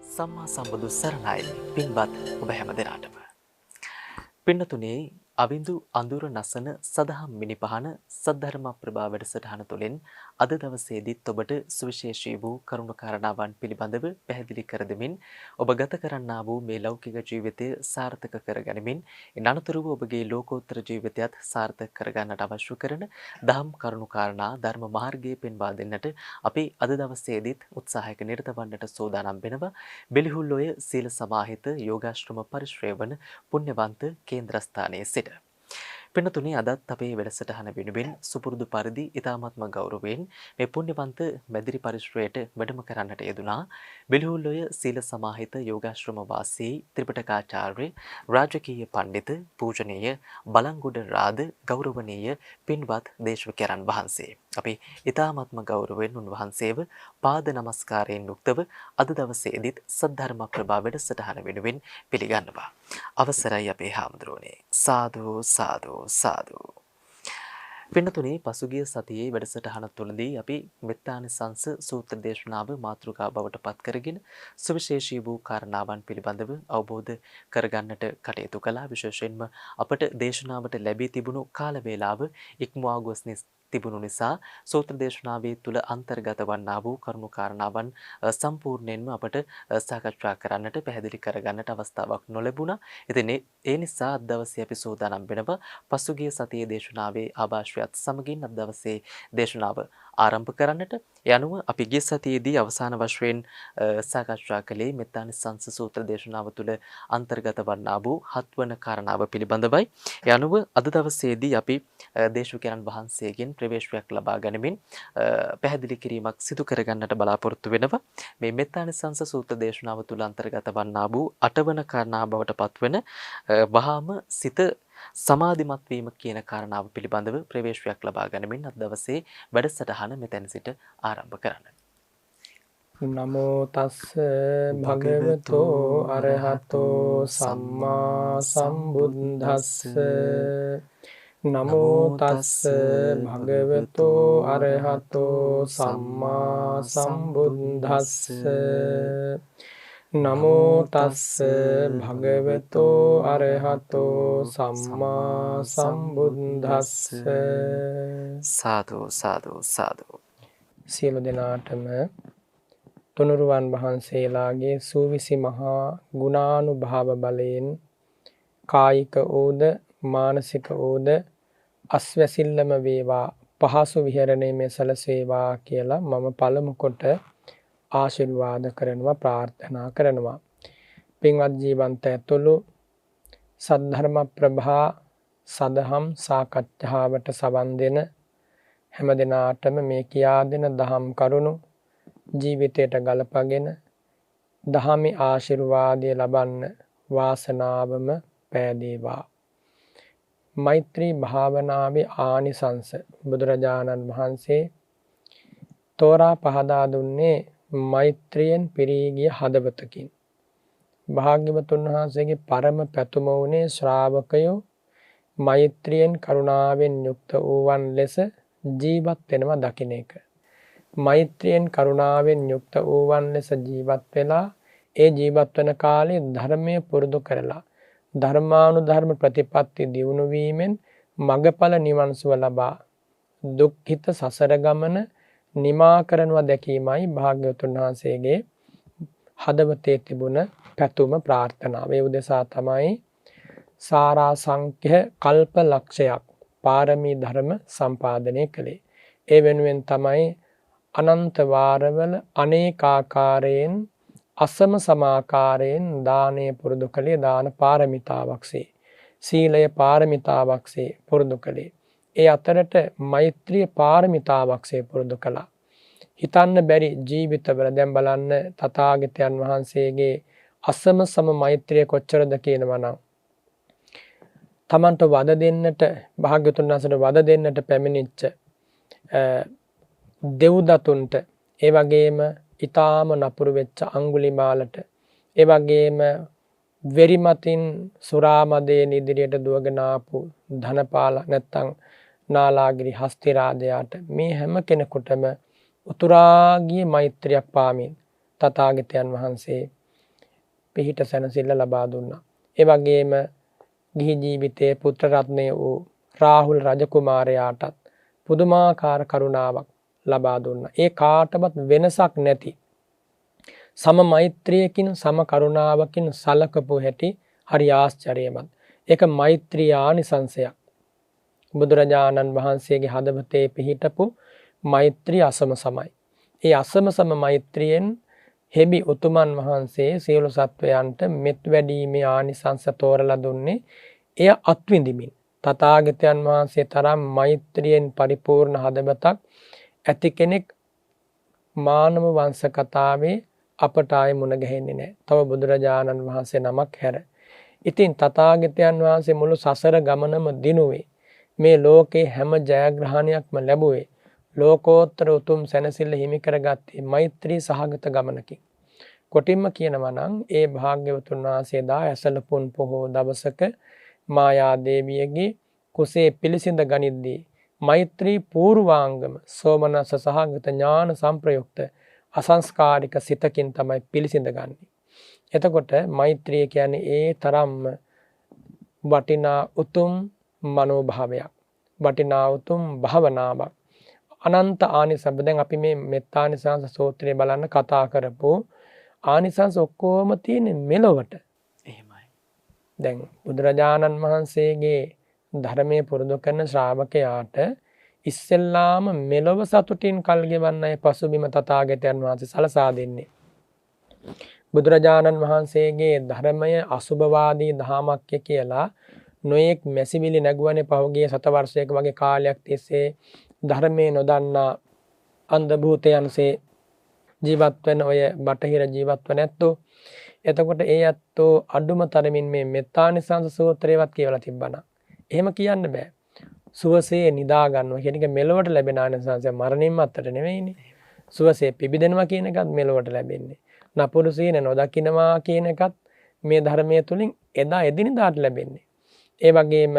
සම්මා සම්බුදු සරණයි පින්වත් ඔබ හැම දෙනාටම. පින්නතුනේ අවිඳු අඳුර නසන සදහම් මිනිපහන සද්ධර්ම ප්‍රභා වැඩසටහන තුළින් අද දවසේදීත් ඔබට සුවිශේෂී වූ කරුණු කාරණාවන් පිළිබඳව පැහැදිලි කර දෙමින් ඔබ ගත කරන්නා වූ මේ ලෞකික ජීවිතය සාර්ථක කරගනිමින් අනතුරුව ඔබගේ ලෝකෝත්තර ජීවිතයත් සාර්ථක කරගන්නට අවශ්‍ය කරන දහම් කරුණු කාරණා ධර්ම මාර්ගයේ පෙන්වා දෙන්නට අපි අද දවසේදීත් උත්සාහයක නිරත වන්නට සූදානම් වෙනවා. බෙලිහුල්ලොය සීල සමාහිත යෝගාශ්‍රම පරිශ්‍රය වන පුණ්‍යවන්ත කේන්ද්‍රස්ථානයේ සිට පින්නතුනි අදත් අපේ වැඩසටහන වෙනුවෙන් සුපුරුදු පරිදි ඉතාමත්ම ගෞරවයෙන් මේ පුණ්‍යවන්ත මැදිරි පරිශ්‍රයට වැඩම කරන්නට යෙදුනා බෙලිහුල්ලොය සීල සමාහිත යෝගාශ්‍රම වාසී ත්‍රිපිටකාචාර්ය රාජකීය පඬිත පූජනීය බලංගොඩ රාද ගෞරවනීය පින්වත් දේශවිකයන්න් වහන්සේ අපි ඉතාමත්ම ගෞරවයෙන් උන්වහන්සේව පාද නමස්කාරයෙන් යුක්තව අද දවසේදීත් සද්ධර්ම ප්‍රභා වැඩසටහන වෙනුවෙන් පිළිගන්නවා. අවසරයි අපේ හාමුදුරුවනේ. සාදු සාදු සාදු. පින්නතුනේ පසුගිය සතියේ වැඩසටහන තුළදී අපි මෙත්තානිසංස සූත්‍ර දේශනාව මාතෘකා බවට පත් කරගෙන සුවිශේෂී වූ කාරණාවන් පිළිබඳව අවබෝධ කරගන්නට කටයුතු කළා. විශේෂයෙන්ම අපට දේශනාවට ලැබී තිබුණු කාල වේලාව ඉක්මවා ගොස් තිබුණු නිසා සූත්‍ර දේශනාවේ තුල අන්තර්ගත වන්නා වූ කරුණු කාරණාවන් සම්පූර්ණයෙන්ම අපට සාකච්ඡා කරන්නට පැහැදිලි කරගන්නට අවස්ථාවක් නොලැබුණා. ඉතින් ඒ නිසා අද දවසේ අපි සූදානම් වෙනවා පසුගිය සතියේ දේශනාවේ ආభాෂයත් සමගින් අද දවසේ දේශනාව ආරම්භ කරන්නට. ඒ අනුව අපි ගිය සතියේදී අවසාන වශයෙන් සාකච්ඡා කළේ මෙත්තානිසංස සූත්‍ර දේශනාව තුළ අන්තර්ගත වන්නා වූ 7 වන කාරණාව පිළිබඳවයි. ඒ අනුව අද දවසේදී අපි දේශවිකයන්න් වහන්සේගෙන් ප්‍රවේශයක් ලබා ගනිමින් පැහැදිලි කිරීමක් සිදු කරගන්නට බලාපොරොත්තු වෙනවා. මේ මෙත්තානිසංස සූත්‍ර දේශනාව තුළ අන්තර්ගත වන්නා වූ 8 වන කාරණාව බවට පත්වන වහාම සිත සමාධිමත් වීම කියන කාරණාව පිළිබඳව ප්‍රවේශයක් ලබා ගනිමින් අද දවසේ වැඩසටහන මෙතන සිට ආරම්භ කරන්න. නමෝ තස්ස භගවතෝ අරහතෝ සම්මා සම්බුද්දස්ස නමෝ තස්ස භගවතෝ අරහතෝ සම්මා සම්බුද්දස්ස නමෝ තස්ස භගවතෝ අරහතෝ සම්මා සම්බුද්දස්ස. සාදු සාදු සාදු. සියලු දෙනාටම තුනුරුවන් වහන්සේලාගේ සූවිසි මහා ගුණානුභාව බලයෙන් කායික ඌද මානසික ඌද අස්වැසිල්ලම වේවා පහසු විහරණයේ සැලසේවා කියලා මම පළමු කොට ආශිර්වාද කරනවා ප්‍රාර්ථනා කරනවා. පින්වත් ජීවන්ත ඇතුළු සද්ධර්ම ප්‍රභා සදහම් සාකච්ඡාවට සවන් දෙන හැම දිනාටම මේ කියා දෙන දහම් කරුණු ජීවිතයට ගලපගෙන දහමේ ආශිර්වාදය ලබන්න වාසනාවම පෑදේවා. මෛත්‍රී භාවනාවේ ආනිසංස බුදුරජාණන් වහන්සේ තෝරා පහදා දුන්නේ මෛත්‍රියෙන් පිරී ගිය හදවතකින්. භාග්‍යවතුන් වහන්සේගේ පරම පැතුම වුණේ ශ්‍රාවකයෝ මෛත්‍රියෙන් කරුණාවෙන් යුක්ත වූවන් ලෙස ජීවත් වෙනවා දකින්න එක. මෛත්‍රියෙන් කරුණාවෙන් යුක්ත වූවන් ලෙස ජීවත් වෙලා ඒ ජීවත් වන කාලේ ධර්මයේ පුරුදු කරලා ධර්මානුධර්ම ප්‍රතිපත්ති දියුණු වීමෙන් මගඵල නිවන් සුව ලබා දුක්ඛිත සසර ගමන නිමා කරනවා දැකීමයි භාග්‍යවතුන් වහන්සේගේ හදවතේ තිබුණ පැතුම ප්‍රාර්ථනාව. ඒ උදෙසා තමයි සාරා සංඛ්‍ය කල්ප ලක්ෂයක් පාරමී ධර්ම සම්පාදනය කළේ. ඒ වෙනුවෙන් තමයි අනන්ත වාරවල අනේකාකාරයෙන් අසම සමාකාරයෙන් දානය පුරුදු කළේ. දාන පාරමිතාවක්සේ සීලය පාරමිතාවක්සේ පුරුදු කළේ. ඒ අතරට මෛත්‍රිය පාරමිතාවක්සේ පුරුදු කළා. හිතන්න බැරි ජීවිතවල දැන් බලන්න තථාගතයන් වහන්සේගේ අසම සම මෛත්‍රිය කොච්චරද කියනවා නම් තමන්ට වද දෙන්නට භාග්‍යවතුන් වහන්සේට වද දෙන්නට පැමිණිච්ච දෙව්දතුන්ට, ඒ වගේම ඊටාම නපුරු වෙච්ච අඟුලිමාලට, ඒ වගේම වෙරිමතින් සුරාමදයෙන් ඉදිරියට දුවගෙන ආපු ධනපාල නැත්තම් නාලාගිරි හස්තිරාජයාට මේ හැම කෙනෙකුටම උතුරාගිය මෛත්‍රියක් පාමින් තථාගතයන් වහන්සේ පිහිට සැනසෙල්ල ලබා දුන්නා. ඒ වගේම ගිහි ජීවිතයේ පුත්‍ර රත්නය වූ රාහුල් රජකුමාරයාටත් පුදුමාකාර කරුණාවක් ලබා දුන්නා. ඒ කාටවත් වෙනසක් නැති සම මෛත්‍රියකින් සම කරුණාවකින් සලකපු හැටි හරි ආශ්චර්යමත්. ඒක මෛත්‍රී ආනිසංසයක්. බුදුරජාණන් වහන්සේගේ හදවතේ පිහිටපු මෛත්‍රී අසම සමයි. ඒ අසම සම මෛත්‍රියෙන් හෙබි උතුමන් වහන්සේ සියලු සත්වයන්ට මෙත් වැඩීමේ ආනිසංස තෝරලා දුන්නේ එය අත්විඳිමින්. තථාගතයන් වහන්සේ තරම් මෛත්‍රියෙන් පරිපූර්ණ හදවතක් ඇති කෙනෙක් මානව වංශ කතාවේ අපට ආයේ මුණ ගැහෙන්නේ නැහැ. තව බුදුරජාණන් වහන්සේ නමක් හැර. ඉතින් තථාගතයන් වහන්සේ මුළු සසර ගමනම දිනුවේ මේ ලෝකේ හැම ජයග්‍රහණයක්ම ලැබුවේ ලෝකෝත්තර උතුම් සැනසෙල්ල හිමි කරගත්තේ මෛත්‍රී සහගත ගමනකින්. කොටින්ම කියනවා නම් ඒ භාග්‍යවතුන් වහන්සේ දා ඇසලපුන් පොහෝ දවසක මායා දේවියගේ කුසේ පිළිසිඳ ගනිද්දී මෛත්‍රී පූර්වාංගම සෝමනස්ස සහගත ඥාන සංප්‍රයුක්ත අසංස්කාරික සිතකින් තමයි පිළිසිඳ ගන්නේ. එතකොට මෛත්‍රිය කියන්නේ ඒ තරම්ම වටිනා උතුම් මනෝභාවයක්. වටිනා උතුම් භාවනාවක්. අනන්ත ආනිසංස. දැන් අපි මේ මෙත්තානිසංස සූත්‍රය බලන්න කතා කරපු ආනිසංස ඔක්කොම තියෙන්නේ මෙලොවට. එහෙමයි. දැන් බුදුරජාණන් වහන්සේගේ ධර්මයේ පුරුදු කරන ශ්‍රාවකයාට ඉස්සෙල්ලාම මෙලොව සතුටින් කල් ගෙවන්නයි පසුබිම තථාගතයන් වහන්සේ සලසා දෙන්නේ. බුදුරජාණන් වහන්සේගේ ධර්මය අසුභවාදී දහමක් කියලා නොයෙක් මැසිවිලි නැගුවනේ පහුගිය සත වර්ෂයක වගේ කාලයක් තිස්සේ ධර්මයේ නොදන්නා අන්ධ භූතයන්සේ ජීවත් වෙන ඔය බටහිර ජීවත් වෙන ඇත්තෝ. එතකොට ඒ ඇත්තෝ අඩුම තරමින් මේ මෙත්තානිසංස සූත්‍රයවත් කියවලා තිබ්බනම් එහෙම කියන්න බෑ. සුවසේ නිදා ගන්නවා කියන එක මෙලොවට ලැබෙන ආනිසංසය මරණින් මත්තට නෙවෙයිනේ. සුවසේ පිබිදෙනවා කියන එකත් මෙලොවට ලැබෙන්නේ. නපුරු සීන නොදකින්නවා කියන එකත් මේ ධර්මයේ තුලින් එදා එදිනදාට ලැබෙන්නේ. ඒ වගේම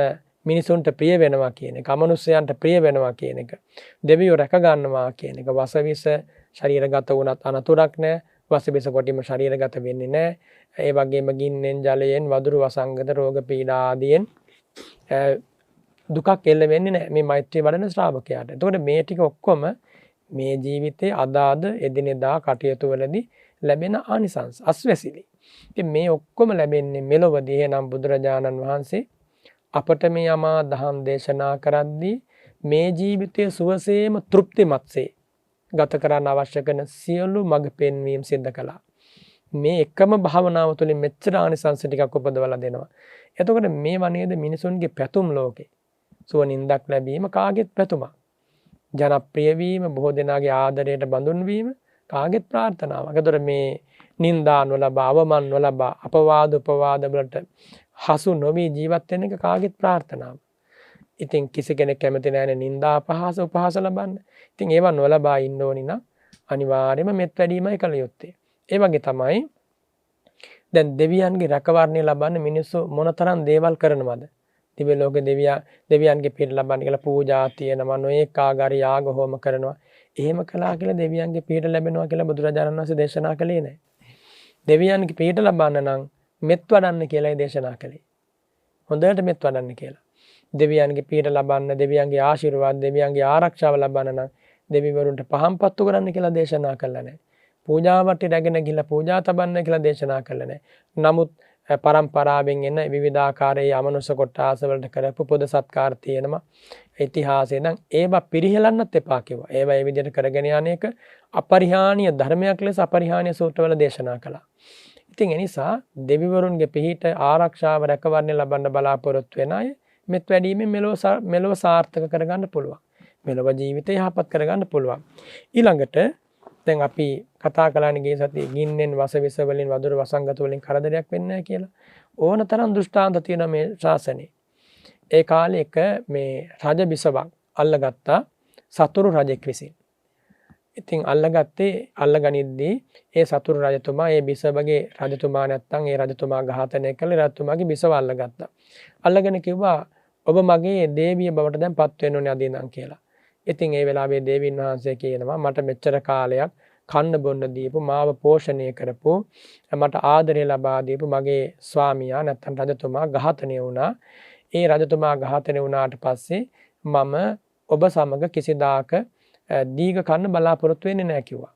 මිනිසුන්ට ප්‍රිය වෙනවා කියන එක, අමනුෂ්‍යයන්ට ප්‍රිය වෙනවා කියන එක, දෙවියෝ රැක ගන්නවා කියන එක, වසවිස ශරීරගත වුණත් අනතුරක් නැහැ. වසවිස කොටිම ශරීරගත වෙන්නේ නැහැ. ඒ වගේම ගින්නෙන්, ජලයෙන්, වදුරු වසංගත, රෝග පීඩා ආදියෙන් දුකක් එල්ල වෙන්නේ නැහැ මේ මෛත්‍රී වඩන ශ්‍රාවකයාට. එතකොට මේ ටික ඔක්කොම මේ ජීවිතයේ අදාද එදිනෙදා කටයුතු වලදී ලැබෙන ආනිසංස අස්වැසිලි. ඉතින් මේ ඔක්කොම ලැබෙන්නේ මෙලොවදී. එහෙනම් බුදුරජාණන් වහන්සේ අපට මේ යමා දහම් දේශනා කරද්දී මේ ජීවිතයේ සුවසේම තෘප්තිමත්සේ ගත කරන්න අවශ්‍ය කරන සියලු මඟ පෙන්වීම් සිද්ධ කළා. මේ එකම භාවනාව තුළින් මෙච්චර ආනිසංස ටිකක් උපදවලා දෙනවා. එතකොට මේ වනේද මිනිසුන්ගේ පැතුම් ලෝකේ. සුව නින්දක් ලැබීම කාගෙත් පැතුමක්. ජනප්‍රිය වීම, බොහෝ දෙනාගේ ආදරයට බඳුන් වීම කාගෙත් ප්‍රාර්ථනාවක්. ඒතර මේ නින්දා නොලබා, අවමන් නොලබා, අපවාද උපවාද වලට හසු නොවි ජීවත් වෙන එක කාගෙත් ප්‍රාර්ථනාවක්. ඉතින් කිසි කෙනෙක් කැමති නැහැ නින්දා අපහාස උපහාස ලබන්න. ඉතින් ඒවා නොලබා ඉන්න ඕනි නම් අනිවාර්යයෙන්ම මෙත් වැඩීමයි කළ යුත්තේ. ඒ වගේ තමයි දැන් දෙවියන්ගේ රැකවරණය ලබන්න මිනිස්සු මොනතරම් දේවල් කරනවද? දිව්‍ය ලෝක දෙවියන්ගේ පිට ලබන්න කියලා පූජා තියෙනවා, නොයෙක් ආකාරي යාග හෝම කරනවා. එහෙම කළා කියලා දෙවියන්ගේ පිට ලැබෙනවා කියලා බුදුරජාණන් වහන්සේ දේශනා කළේ නැහැ. දෙවියන්ගේ පිට ලබන්න නම් මෙත් වඩන්න කියලායි දේශනා කළේ. හොඳට මෙත් වඩන්න කියලා. දෙවියන්ගේ පිට ලබන්න, දෙවියන්ගේ ආශිර්වාද, දෙවියන්ගේ ආරක්ෂාව ලබන්න නම් දෙවිවරුන්ට පහම්පත්තු කරන්න කියලා දේශනා කළා නැහැ. පූජාවට රැගෙන ගිහිල්ලා පූජා තබන්න කියලා දේශනා කළා නැහැ. නමුත් පරම්පරාවෙන් එන විවිධාකාරයේ අමනුෂ්‍ය කොටාස වලට කරපු පොද සත්කාර තියෙනවා. ඉතිහාසයේ නම් ඒවා පිරිහෙලන්නත් එපා කිව්වා. ඒවා ඒ විදිහට කරගෙන යන එක අපරිහානීය ධර්මයක් ලෙස අපරිහානීය සූත්‍රවල දේශනා කළා. ඉතින් ඒ නිසා දෙවිවරුන්ගේ පිහිට ආරක්ෂාව රැකවරණය ලබන්න බලාපොරොත්තු වෙන අය මෙත් වැඩීමෙන් මෙලොව සාර්ථක කරගන්න පුළුවන්. මෙලොව ජීවිතය යහපත් කරගන්න පුළුවන්. ඊළඟට දැන් අපි කතා කළානේ ගිය සතියේ ගින්නෙන්, වසවිස වලින්, වදුරු වසංගත වලින් කරදරයක් වෙන්නේ නැහැ කියලා. ඕන තරම් දෘෂ්ටාන්ත තියෙනවා මේ ශාසනයේ. ඒ කාලේ එක මේ රජ බිසවක් අල්ලගත්තා සතුරු රජෙක් විසින්. ඉතින් අල්ලගනිද්දී ඒ සතුරු රජතුමා ඒ බිසවගේ රජතුමා නැත්තම් ඒ රජතුමා ඝාතනය කළේ රජතුමාගේ බිසව අල්ලගත්තා. අල්ලගෙන කිව්වා ඔබ මගේ දේවිය බවට දැන් පත් වෙන්න ඕනේ අදිනම් කියලා. ඉතින් ඒ වෙලාවේ දේවීන් වහන්සේ කියනවා මට මෙච්චර කාලයක් කන්න බොන්න දීපු මාව පෝෂණය කරපු මට ආදරය ලබා දීපු මගේ ස්වාමියා නැත්නම් රජතුමා ඝාතනය වුණා. ඒ රජතුමා ඝාතනය වුණාට පස්සේ මම ඔබ සමග කිසිදාක දීඝ කන්න බලාපොරොත්තු වෙන්නේ නැහැ කිව්වා.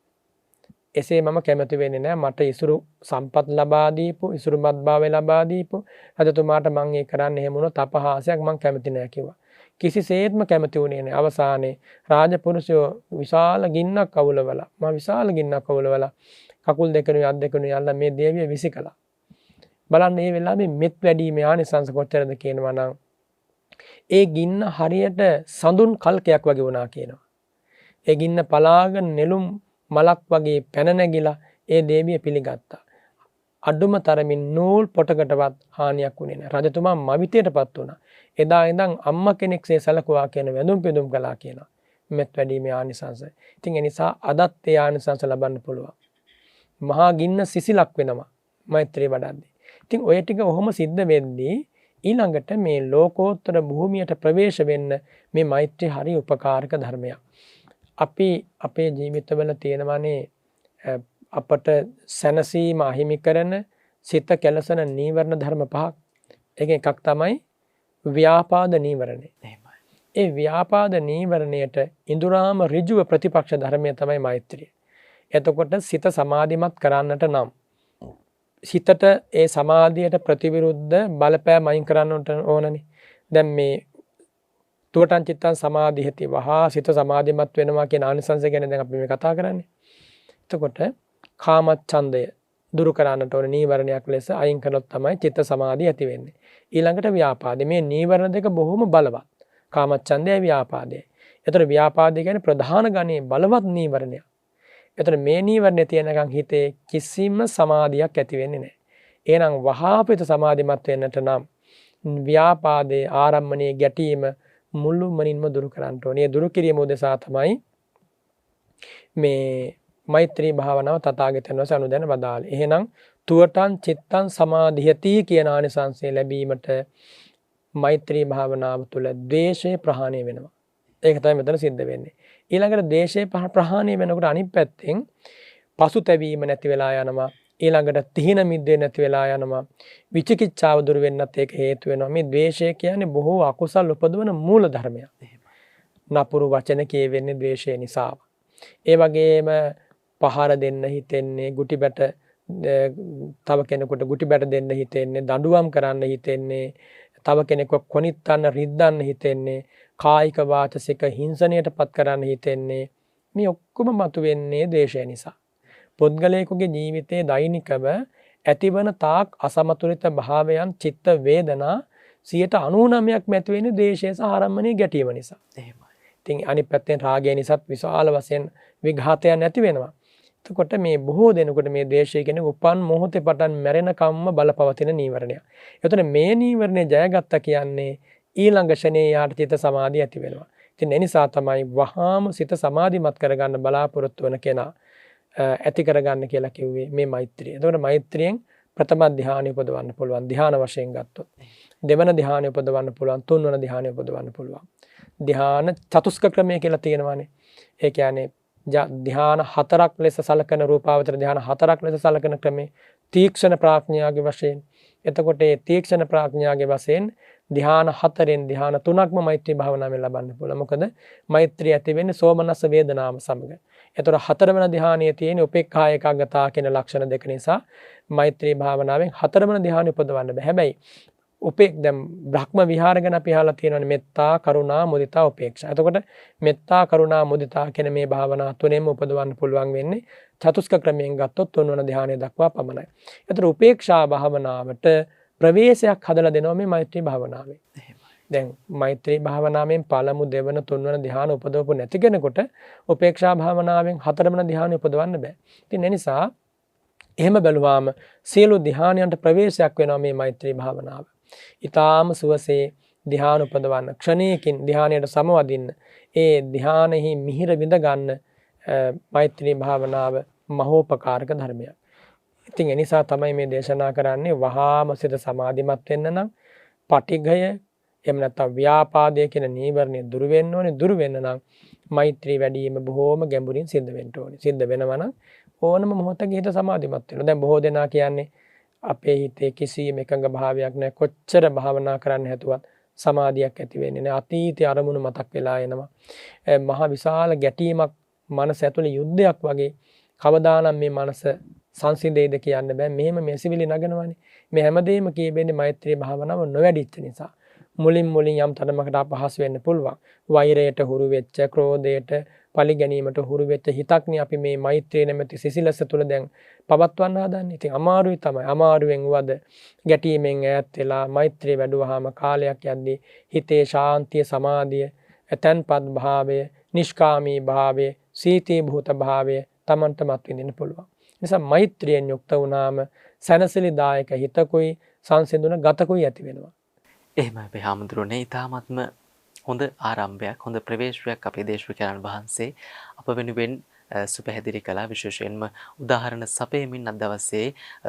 එසේ මම කැමති වෙන්නේ නැහැ. මට ඉසුරු සම්පත් ලබා දීපු ඉසුරු මත්භාවය ලබා දීපු රජතුමාට මම ඒ කරන්න එහෙම වුණොත් අපහාසයක් මම කැමති නැහැ කිව්වා. කිසිසේත්ම කැමති වුණේ නැහැ. අවසානයේ රාජපුරුෂයෝ විශාල ගින්නක් අවුලවලා විශාල ගින්නක් අවුලවලා කකුල් දෙකනුයි අත් දෙකනුයි අල්ල මේ දේවිය විසිකලා. බලන්න මේ වෙලාවේ මෙත් වැඩිීමේ ආනිසංස කොච්චරද කියනවා නම් ඒ ගින්න හරියට සඳුන් කල්කයක් වගේ වුණා කියනවා. ඒ ගින්න පලාගෙන නෙළුම් මලක් වගේ පැන නැගිලා ඒ දේවිය පිළිගත්තා. අඩුම තරමින් නූල් පොටකටවත් හානියක් වුණේ නැහැ. රජතුමා මවිතයටපත් වුණා. එදා ඉඳන් අම්මා කෙනෙක්සේ සැලකුවා කියන වැඳුම් පිදුම් කළා කියනවා. මෙත් වැඩිීමේ ආනිසංස. ඉතින් ඒ නිසා අදත් ඒ ආනිසංස ලබන්න පුළුවන්. මහා ගින්න සිසිලක් වෙනවා මෛත්‍රී වඩද්දී. ඉතින් ඔය ටික ඔහොම සිද්ධ වෙද්දී ඊළඟට මේ ලෝකෝත්තර භූමියට ප්‍රවේශ වෙන්න මේ මෛත්‍රී හරි උපකාරක ධර්මයක්. අපි අපේ ජීවිතවල තියෙනවානේ අපට සැනසීම අහිමි කරන සිත කෙලසන නීවරණ ධර්ම පහක්. ඒක එකක් තමයි ව්‍යාපාද නීවරණය. ඒ ව්‍යාපාද නීවරණයට ඉඳුරාම ඍජුව ප්‍රතිපක්ෂ ධර්මය තමයි මෛත්‍රිය. එතකොට සිත සමාධිමත් කරන්නට නම් සිතට ඒ සමාධියට ප්‍රතිවිරුද්ධ බලපෑම් අයින් කරන්නට ඕනනේ. දැන් මේ තුවටන් චිත්තං සමාධියති වහා සිත සමාධිමත් වෙනවා කියන ආනිසංස ගැන දැන් අපි මේ කතා කරන්නේ. එතකොට කාමච්ඡන්දය දුරු කරන්නට ඕන නීවරණයක් ලෙස අයින් කළොත් තමයි චිත්ත සමාධිය ඇති වෙන්නේ. ඊළඟට ව්‍යාපාදේ මේ නීවරණ දෙක බොහොම බලවත්. කාමච්ඡන්දයයි ව්‍යාපාදයයි. එතකොට ව්‍යාපාදය කියන්නේ ප්‍රධාන ගණයේ බලවත් නීවරණයක්. එතකොට මේ නීවරණේ තියෙනකන් හිතේ කිසිම සමාධියක් ඇති වෙන්නේ නැහැ. එහෙනම් වහාපිත සමාධිමත් වෙන්නට නම් ව්‍යාපාදයේ ආරම්මණයේ ගැටීම මුළුමනින්ම දුරු කරන්න ඕනේ. ඒ දුරු කිරීම උදෙසා තමයි මේ මෛත්‍රී භාවනාව තථාගතයන් වහන්සේ අනුදැන වදාළේ. එහෙනම් තුවටන් චිත්තං සමාධියති කියන ආනිසංසය ලැබීමට මෛත්‍රී භාවනාව තුළ ද්වේෂය ප්‍රහාණය වෙනවා. ඒක තමයි මෙතන සිද්ධ වෙන්නේ. ඊළඟට ද්වේෂය ප්‍රහාණය වෙනකොට අනිත් පැත්තෙන් පසුතැවීම නැති වෙලා යනවා. ඊළඟට තිහින මිද්දේ නැති වෙලා යනවා. විචිකිච්ඡාව දුරු වෙන්නත් ඒක හේතු වෙනවා. මේ ද්වේෂය කියන්නේ බොහෝ අකුසල් උපදවන මූල ධර්මයක්. නපුරු වචන කියවෙන්නේ ද්වේෂය නිසා. ඒ වගේම පහර දෙන්න හිතෙන්නේ, ගුටි බැට තව කෙනෙකුට ගුටි බැට දෙන්න හිතෙන්නේ, දඬුවම් කරන්න හිතෙන්නේ, තව කෙනෙක්ව කොනිත්තන්න රිද්දන්න හිතෙන්නේ, කායික වාචසික හිංසනයටපත් කරන්න හිතෙන්නේ. මේ ඔක්කොම මතුවෙන්නේ ද්වේෂය නිසා. පුද්ගලයෙකුගේ ජීවිතයේ දෛනිකව ඇතිවන තාක් අසමතුලිත භාවයන් චිත්ත වේදනා 99%ක් ඇති වෙන්නේ ද්වේෂය සහ ආරම්මණයේ ගැටීම නිසා. එහෙමයි. ඉතින් අනිත් පැත්තෙන් රාගය නිසාත් විශාල වශයෙන් විඝාතයන් නැති වෙනවා. එතකොට මේ බොහෝ දෙනෙකුට මේ ද්වේෂය කියන්නේ උපන් මොහොතේ පටන් මැරෙන කම්ම බලපවතින නීවරණයක්. එතකොට මේ නීවරණය ජයගත්තා කියන්නේ ඊළඟ ෂණේ යාට චිත්ත සමාධිය ඇති වෙනවා. ඉතින් ඒ නිසා තමයි වහාම සිත සමාධිමත් කරගන්න බලාපොරොත්තු වෙන කෙනා ඇති කරගන්න කියලා කිව්වේ මේ මෛත්‍රිය. එතකොට මෛත්‍රියෙන් ප්‍රථම ධ්‍යානෙ උපදවන්න පුළුවන්. ධ්‍යාන වශයෙන් ගත්තොත්. දෙවන ධ්‍යානෙ උපදවන්න පුළුවන්. තුන්වන ධ්‍යානෙ උපදවන්න පුළුවන්. ධ්‍යාන චතුස්ක ක්‍රමය කියලා තියෙනවානේ. ඒ කියන්නේ ධ්‍යාන හතරක් ලෙස සලකන රූපාවචර ධ්‍යාන හතරක් ලෙස සලකන ක්‍රමේ තීක්ෂණ ප්‍රඥාගේ වශයෙන්. එතකොට මේ තීක්ෂණ ප්‍රඥාගේ වශයෙන් ධ්‍යාන හතරෙන් ධ්‍යාන තුනක්ම මෛත්‍රී භාවනාවෙන් ලබන්න පුළුවන්. මොකද මෛත්‍රිය ඇති වෙන්නේ සෝමනස්ස වේදනාම සමග. එතකොට හතරවන ධ්‍යානයේ තියෙන උපේක්ඛා ඒකාග්‍රතාව කියන ලක්ෂණ දෙක නිසා මෛත්‍රී භාවනාවෙන් හතරවන ධ්‍යානෙ උපදවන්න බෑ. හැබැයි දැන් බ්‍රහ්ම විහාර ගැන අපි අහලා තියෙනවානේ මෙත්තා, කරුණා, මුදිතා, උපේක්ෂා. එතකොට මෙත්තා, කරුණා, මුදිතා කියන මේ භාවනා තුනෙන්ම උපදවන්න පුළුවන් වෙන්නේ චතුස්ක ක්‍රමයෙන් ගත්තොත් තුන්වන ධ්‍යානය දක්වා පමණයි. එතකොට උපේක්ෂා භාවනාවට ප්‍රවේශයක් හදලා දෙනවා මේ මෛත්‍රී භාවනාවෙන්. දැන් මෛත්‍රී භාවනාවෙන් පළමු දෙවන තුන්වන ධ්‍යාන උපදවපු නැති කෙනෙකුට උපේක්ෂා භාවනාවෙන් හතරවන ධ්‍යාන උපදවන්න බෑ. ඉතින් ඒ නිසා එහෙම බැලුවාම සියලු ධ්‍යානයන්ට ප්‍රවේශයක් වෙනවා මේ මෛත්‍රී භාවනාව. ඊටාම සුවසේ ධ්‍යාන උපදවන්න, ක්ෂණයකින් ධ්‍යානයට සමවදින්න, ඒ ධ්‍යානෙහි මිහිර විඳ ගන්න මෛත්‍රී භාවනාව මහෝපකාරක ධර්මයක්. ඉතින් ඒ නිසා තමයි මේ දේශනා කරන්නේ වහාම සිත සමාධිමත් වෙන්න නම් පටිඝය එහෙම නැත්නම් ව්‍යාපාදය කියන නීවරණය දුරු වෙන්න ඕනේ. දුරු වෙන්න නම් මෛත්‍රී වැඩි වීම බොහෝම ගැඹුරින් සිද්ධ වෙන්න ඕනේ. සිද්ධ වෙනවා නම් ඕනම මොහොතක හිත සමාධිමත් වෙනවා. දැන් බොහෝ දෙනා කියන්නේ අපේ හිතේ කිසියම් එකඟ භාවයක් නැහැ. කොච්චර භාවනා කරන්න හැදුවත් සමාධියක් ඇති වෙන්නේ නැහැ. අතීතයේ අරමුණු මතක් වෙලා එනවා. මහ විශාල ගැටීමක් මනස ඇතුලේ යුද්ධයක් වගේ කවදානම් මේ මනස සංසිඳෙයිද කියන්න බෑ. මෙහෙම මෙසිවිලි නගනවනේ. මේ හැමදේම කියවෙන්නේ මෛත්‍රී භාවනාව නොවැඩිච්ච නිසා. මුලින් යම් තරමකට අපහසු වෙන්න පුළුවන්. වෛරයට හුරු වෙච්ච, ක්‍රෝධයට, පරිගැනීමට හුරු වෙච්ච හිතක්නේ අපි මේ මෛත්‍රිය නැමැති සිසිලස තුළ දැන් පවත්වන්න හදන්නේ. ඉතින් අමාරුයි තමයි. අමාරුවෙන් වද ගැටීමෙන් ඈත් වෙලා මෛත්‍රිය වැඩුවාම කාලයක් යද්දී හිතේ ශාන්තිය, සමාධිය, තන්පත් භාවය, නිෂ්කාමී භාවය, සීතී භූත භාවය තමන්ට මත්විඳින්න පුළුවන්. නිසා මෛත්‍රියෙන් යුක්ත වුණාම සැනසෙලිදායක හිතකුයි සංසිඳුන ගතකුයි ඇති වෙනවා. එහෙම අපේ හාමුදුරනේ ඊ타ත්ම හොඳ ආරම්භයක්, හොඳ ප්‍රවේශයක් අපේ දේශවිකාරන් වහන්සේ අප වෙනුවෙන් සුපැහැදිලි කළා. විශේෂයෙන්ම උදාහරණ සපයමින් අද දවසේ